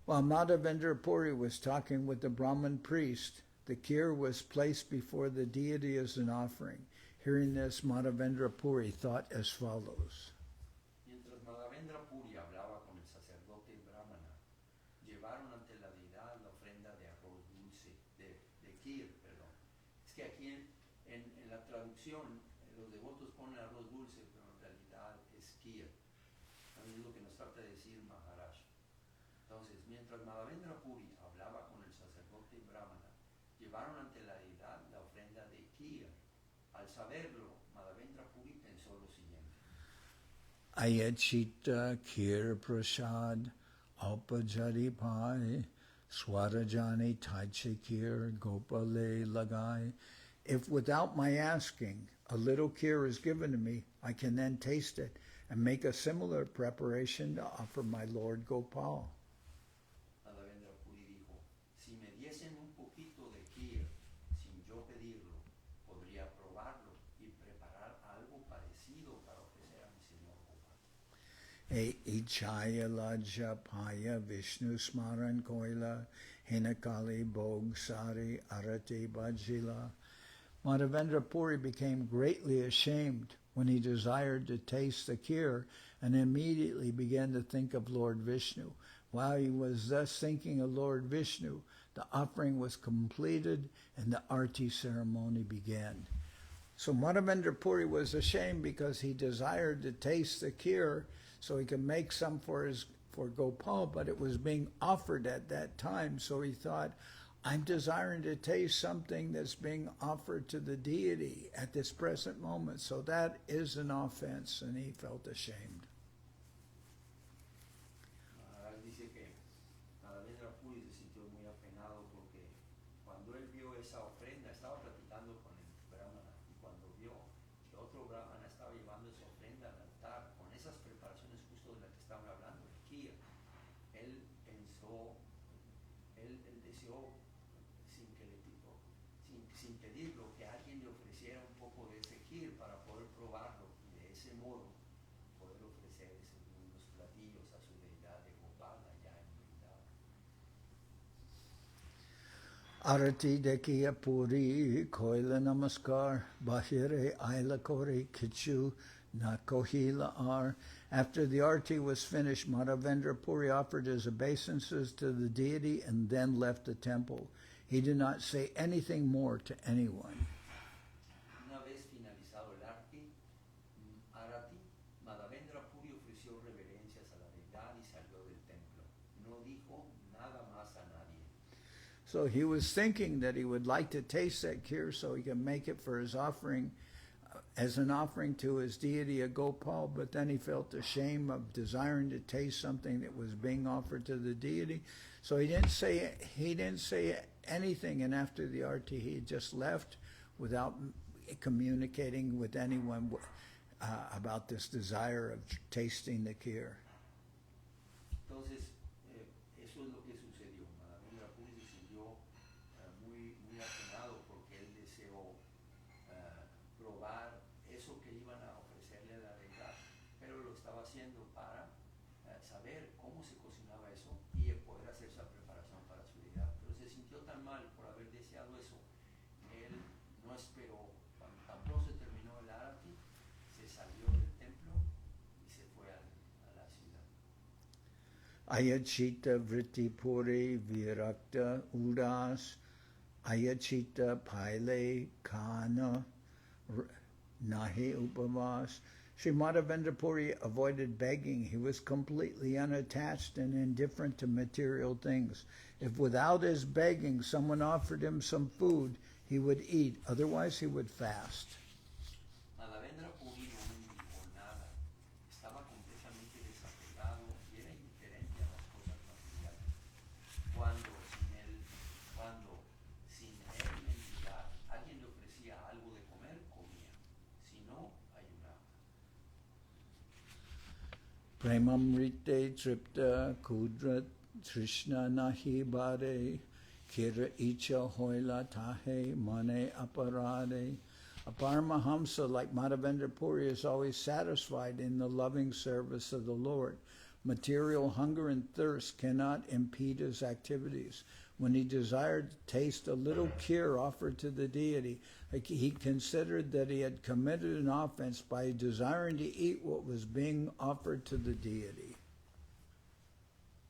While Madhavendra Puri was talking with the Brahmin priest, the kheer was placed before the deity as an offering. Hearing this, Madhavendra Puri thought as follows. Mientras Madhavendra Puri hablaba con el sacerdote brahmana, llevaron ante la deidad la ofrenda de arroz dulce, de kheer, perdón. Es que aquí en la traducción los devotos ponen arroz dulce, pero en realidad es kheer. También es lo que nos trata de decir Maharaj. Entonces, mientras Madhavendra Puri hablaba con el sacerdote brahmana, llevaron ante la deidad la ofrenda de kheer. Al saberlo, Madhavendra Puri pensó lo siguiente. Ayachita kheer prasad alpajari pai swarajani taiche kheer gopale lagai. If without my asking a little kheer is given to me, I can then taste it and make a similar preparation to offer my Lord Gopal. Madhavendra Puri dijo, si me Ichaya Laja Paya Vishnu Smaran Koila Hinakali Bog Sari Arati Bajila. Madhavendra Puri became greatly ashamed when he desired to taste the kheer and immediately began to think of Lord Vishnu. While he was thus thinking of Lord Vishnu, the offering was completed and the arti ceremony began. So Madhavendra Puri was ashamed because he desired to taste the kheer so he could make some for Gopal, but it was being offered at that time. So he thought, I'm desiring to taste something that's being offered to the deity at this present moment. So that is an offense, and he felt ashamed. Maharaj dice que Madhavendra Puri se sintió muy apenado porque cuando él vio esa ofrenda, estaba platicando con el brahmana, y cuando vio que otro brahmana estaba llevando esa ofrenda al altar con esas preparaciones justo de las que estaban hablando, el kheer, él pensó, él deseó sin pedirlo que alguien le ofreciera un poco de ese kheer para poder probarlo y de ese modo poder ofrecer unos platillos a su deidad de Gopal allá en Vrindavan. Arati Dekiya Puri Koila Namaskar Bahire Aila Kori Kichu Nakohila Ar. After the arti was finished, Madhavendra Puri offered his obeisances to the deity and then left the temple. He did not say anything more to anyone. Una vez finalizado el arati, Madhavendra Puri ofreció reverencias a la deidad y salió del templo. No dijo nada más a nadie. So he was thinking that he would like to taste that kheer so he can make it for his offering, as an offering to his deity of Gopal, but then he felt ashamed of desiring to taste something that was being offered to the deity. So he didn't say anything, and after the arti he just left without communicating with anyone about this desire of tasting the kheer. Entonces, eso es lo que sucedió. Madhavendra Puri se sintió muy apenado porque él deseó probar eso que iban a ofrecerle a la deidad, pero lo estaba haciendo para saber cómo se cocinaba eso y poder hacer esa preparación para su deidad. Pero se sintió tan mal por haber deseado eso, él no esperó. Cuando tan pronto se terminó el arati, se salió del templo y se fue a la ciudad. Ayachita Vritti Puri Virakta Udas Ayachita Paile Kana Nahi Upavas. Sri Madhavendra Puri avoided begging. He was completely unattached and indifferent to material things. If without his begging someone offered him some food, he would eat. Otherwise, he would fast. Madhavendra Puri no mendigó nada, estaba completamente desapegado y era indiferente a las cosas materiales. Cuando sin él mendigar, alguien le ofrecía algo de comer, comía. Si no, ayunaba. Premamrite Tripta Kudra Trishna Nahi Bade Kira Icha Hoila Tahe Mane Aparade. A Paramahamsa like Madhavendra Puri is always satisfied in the loving service of the Lord. Material hunger and thirst cannot impede his activities. When he desired to taste a little kheer offered to the deity, he considered that he had committed an offense by desiring to eat what was being offered to the deity.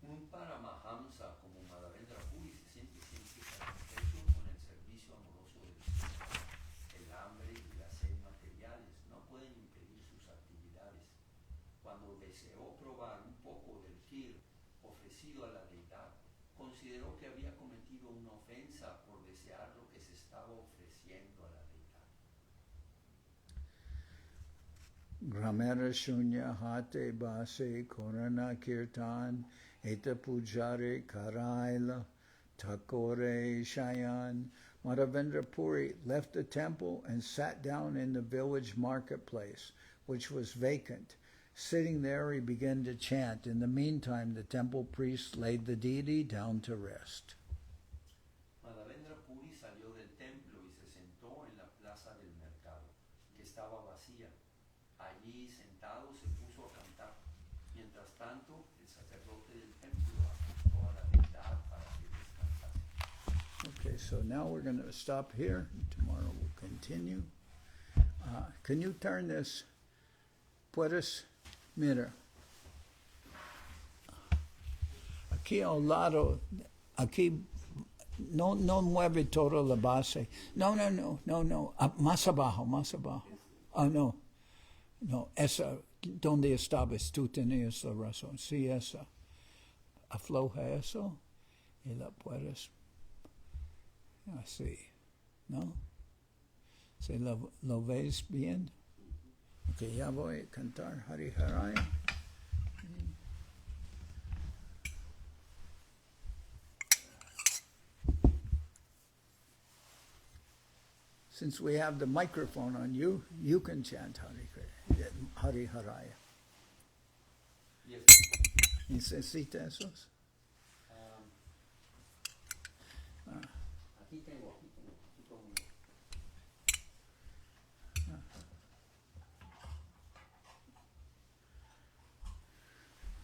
Un Paramahamsa como Madhavendra Puri se siente siempre satisfecho con el servicio amoroso del Señor. El hambre y la sed materiales no pueden impedir sus actividades. Cuando deseó probar un poco del kheer ofrecido a la deidad, consideró que había cometido una ofensa por desear lo que se estaba ofreciendo a la deidad. Gramera Shunya Hate Base Korana Kirtan Eta Pujare Karaila Takore Shayan. Madhavendra Puri left the temple and sat down in the village marketplace, which was vacant. Sitting there, he began to chant. In the meantime, the temple priest laid the deity down to rest. Madhavendra Puri salió del templo y se sentó en la plaza del mercado, que estaba vacía. Allí, sentado, se puso a cantar. Mientras so now we're going to stop here. Tomorrow we'll continue. Can you turn this? Puedes? Mira. Aquí a un lado, aquí, no mueve toda la base. No. Más abajo. No, esa, donde estabas, tú tenías la razón. Sí, esa. Afloja eso y la puedes, así, ¿no? ¿Se lo ves bien? Ok, ya voy a cantar Hari Harai. Since we have the microphone on you, you can chant Hari Harai. Yes. ¿Necesita esos? Aquí tengo.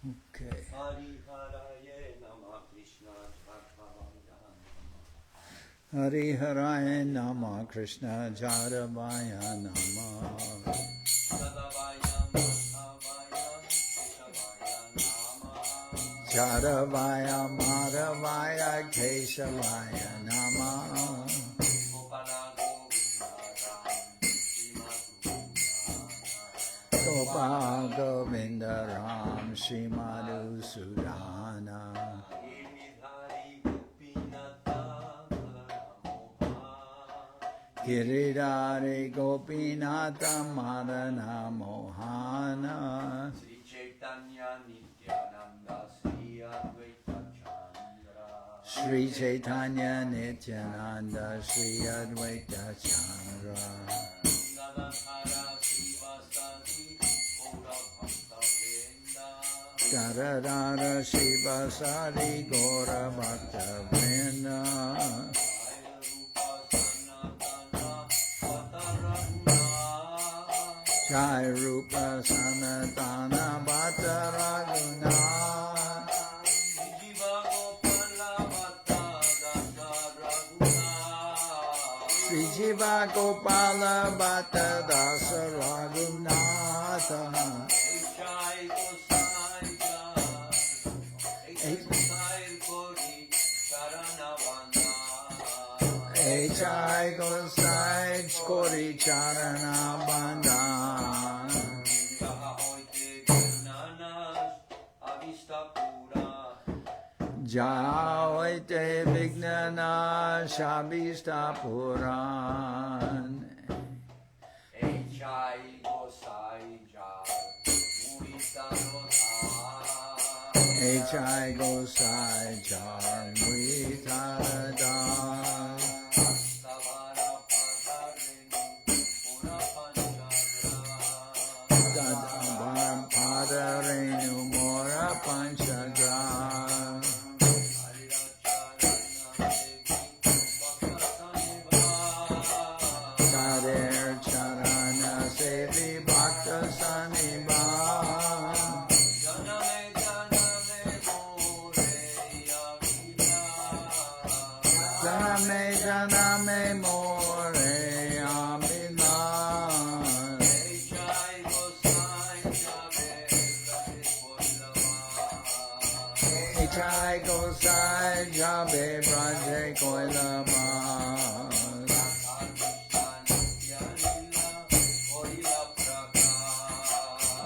Okay. Hari Haraye Nama Krishna Chaitanya Hari Haraya Nama Krishna Chaitanya Nama Chaitanya Madhavaya Keshavaya Nama Gopal Govinda Ram Shri Madhusudana Giridhari Gopinatha Madana Mohana Sri Chaitanya Nityananda Sri Advaita Chandra Sri Chaitanya Nityananda Sri Advaita Chandra Janardan Shiva Sari Gora Bhaktivedanta Jai Rupa Sanatana Bhatta Raguna Sri Jiva Gopala Bhatta Dasa Raghunatha Echai Gosai Kori Charana Bandhan Jaoite Vignana Shabista Puran Echai Gosai Jar Murita Echai Gosai Jar Muitada Padarenu Mora Panchagra Sader Charana Sevi Bhakta Saniba Janame More Amina Echai Gosai Jabe Braje Koilama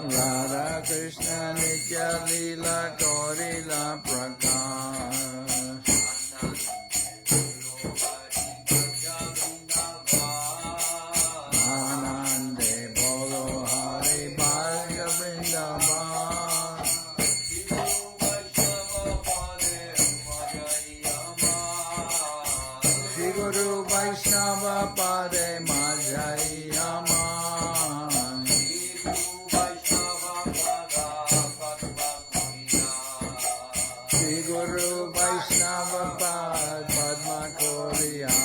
Radha Krishna Madhya-lila Gorila Prakash Anande Bolo Hari Bharga Vrindavan Shri Guru Vaishnava Pade Majayama Shri Guru Vaishnava Pad Padma Koriya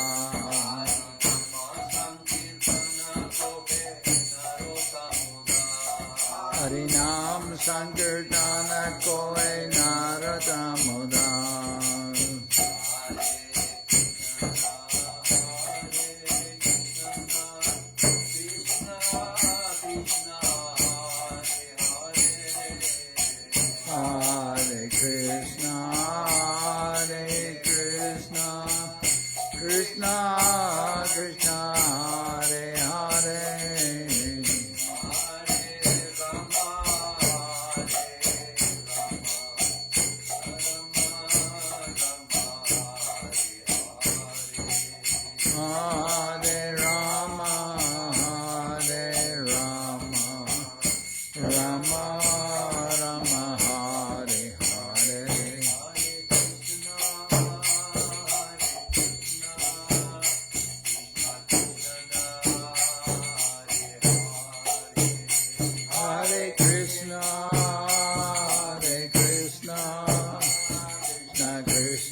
Harinam Sankirtana Koe Narada Muda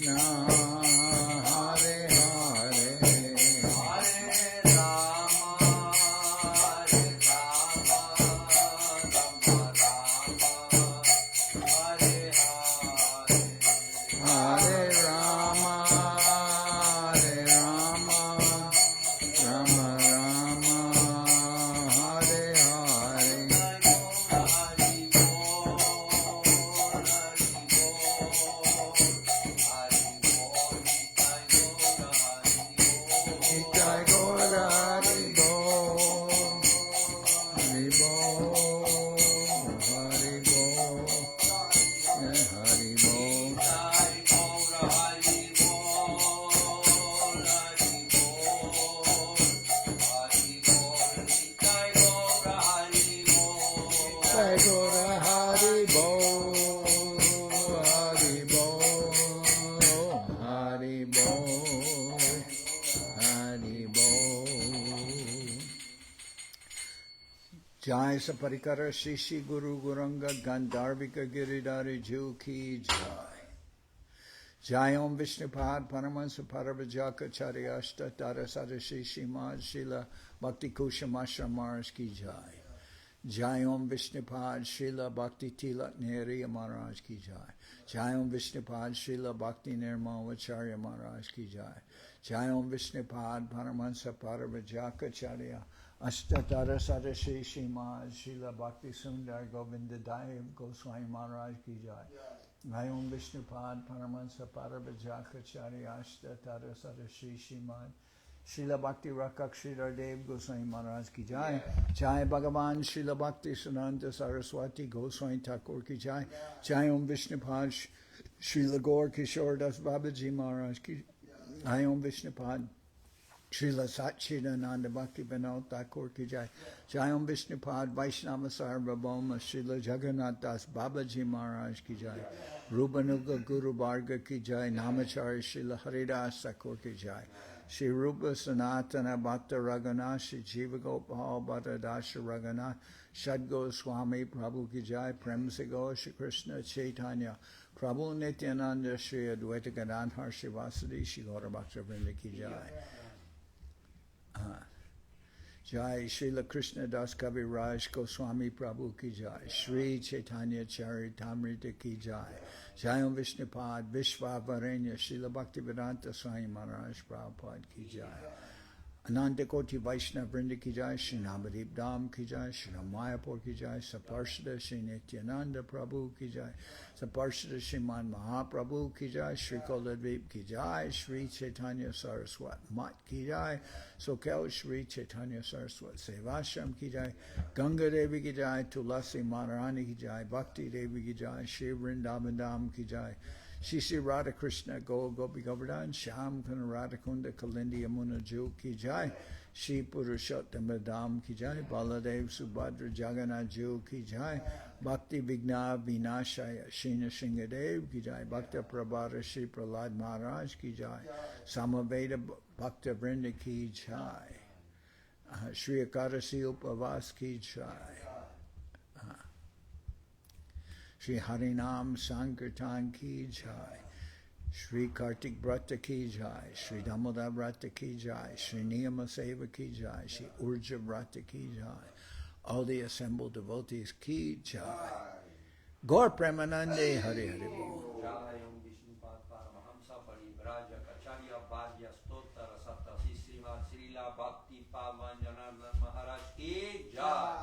Krishna, Hare Hare, Hare Rama, Hare Rama, Rama Rama, Hare Hare. Hare Rama, Hare Rama, Rama Rama, Hare Hare. Nitai Gaura Hari Bol, Hari Bol, Hari Bol, Hari Bol. Nitai Gaura Hari Bol, Hari Bol, Hari Bol, Hari Bol. Jai Saparikara Shishi Guru Guranga Gandharvika Giridhari Ju Ki Jai. Jai Om Vishnupad Paramahansa Paravajaka Charyashta Tarasara Shishi Mad Srila Bhakti Kusham Ashram Maharaj Ki Jai. Jai Om Vishnupad Srila Bhakti Tilak Nehriya Maharaj Ki Jai. Jai Om Vishnupad Srila Bhakti Nirmawacharya Maharaj Ki Jai. Jai Om Vishnupad Paramahansa Paravajaka Charya Ashtatara Sadashi Shimad Srila Bhakti Sundar Govinda Dev Goswami Maharaj Ki Jai. Jai Om Vishnupad Paramahansa Paravajaka Charya Ashtatara Sadashi Shimad Srila Bhakti Rakak Sridhar Dev Goswami Maharaj Ki Jai. Jai Bhagavan Srila Bhakti Sunanta Saraswati Goswami Thakur Ki Jai. Jai Om Vishnupad Srila Gaur Kishore Das Babaji Maharaj Ki Jai Om Vishnupad Srila Satchidananda Bhaktivedanta Thakur Ki Jai. Jai Om Vishnupad Vaishnava Sarvabhauma Srila Jagannath Das Babaji Maharaj Ki Jai. Rupanuga Guru Varga Ki Jai. Namacharya Srila Haridas Thakur Ki Jai. Shri Rupa Sanatana Bhakta Raghunath Shri Jiva Gopal Bhatta Dasha Raghunath Shadgo Swami Prabhu Ki Jai. Prem Sigo Shri Krishna Chaitanya Prabhu Nityananda Shri Advaita Gadadhar Shri Vasadi Shri Gaura Bhaktivinoda Ki Jai. Jai Srila Krishnadas Kaviraj Goswami Prabhu Ki Jai. Sri Chaitanya Charitamrita Ki Jai. Jai Om Vishnupad Vishwavarenya Srila Bhaktivedanta Swami Maharaj Prabhupad Ki Jai. Ananda Koti Vaishnava Vrinda Ki Jai. Shri Navadip Dham Ki Jai. Shri Mayapur Ki Jai. Saparshada Shri Nityananda Prabhu Ki Jai. Saparshada Shriman Mahaprabhu Ki Jai. Shri Koladvip Ki Jai. Sri Chaitanya Saraswat Mat Ki Jai. Soquel Sri Chaitanya Saraswat Seva Ashram Ki Jai. Ganga Devi Ki Jai. Tulasi Maharani Ki Jai. Bhakti Devi Ki Jai. Shri Vrindavan Dham Ki Jai. Shri Radha Krishna Gopi Govardhan Sham Kana Radha Kunda Kalindi Yamuna Ju Ki Jai. Shri Purushottam Dham Ki Jai. Baladev Subhadra Jagannath Ju Ki Jai. Bhakti Vigna Vinashaya Shina Shingadev Ki Jai. Bhakta Prabhara Shri Prahlad Maharaj Ki Jai. Samaveda Bhakta Vrinda Ki Jai. Shri Akadasi Upavas Ki Jai. Shri Harinam Sankirtan Ki Jai. Shri Kartik Vrata Ki Jai. Shri Damodar Vrata Ki Jai. Shri Niyama Seva Ki Jai. Shri Urja Vrata Ki Jai. All the assembled devotees Ki Jai. Gaur Premanande Hari Hari Bol. Jai Om Vishnupad Paramahamsa Parivrajaka Charya Bhagya Stotra Rasata Sisima Srila Bhakti Pavan Janardan Maharaj Ki Jai.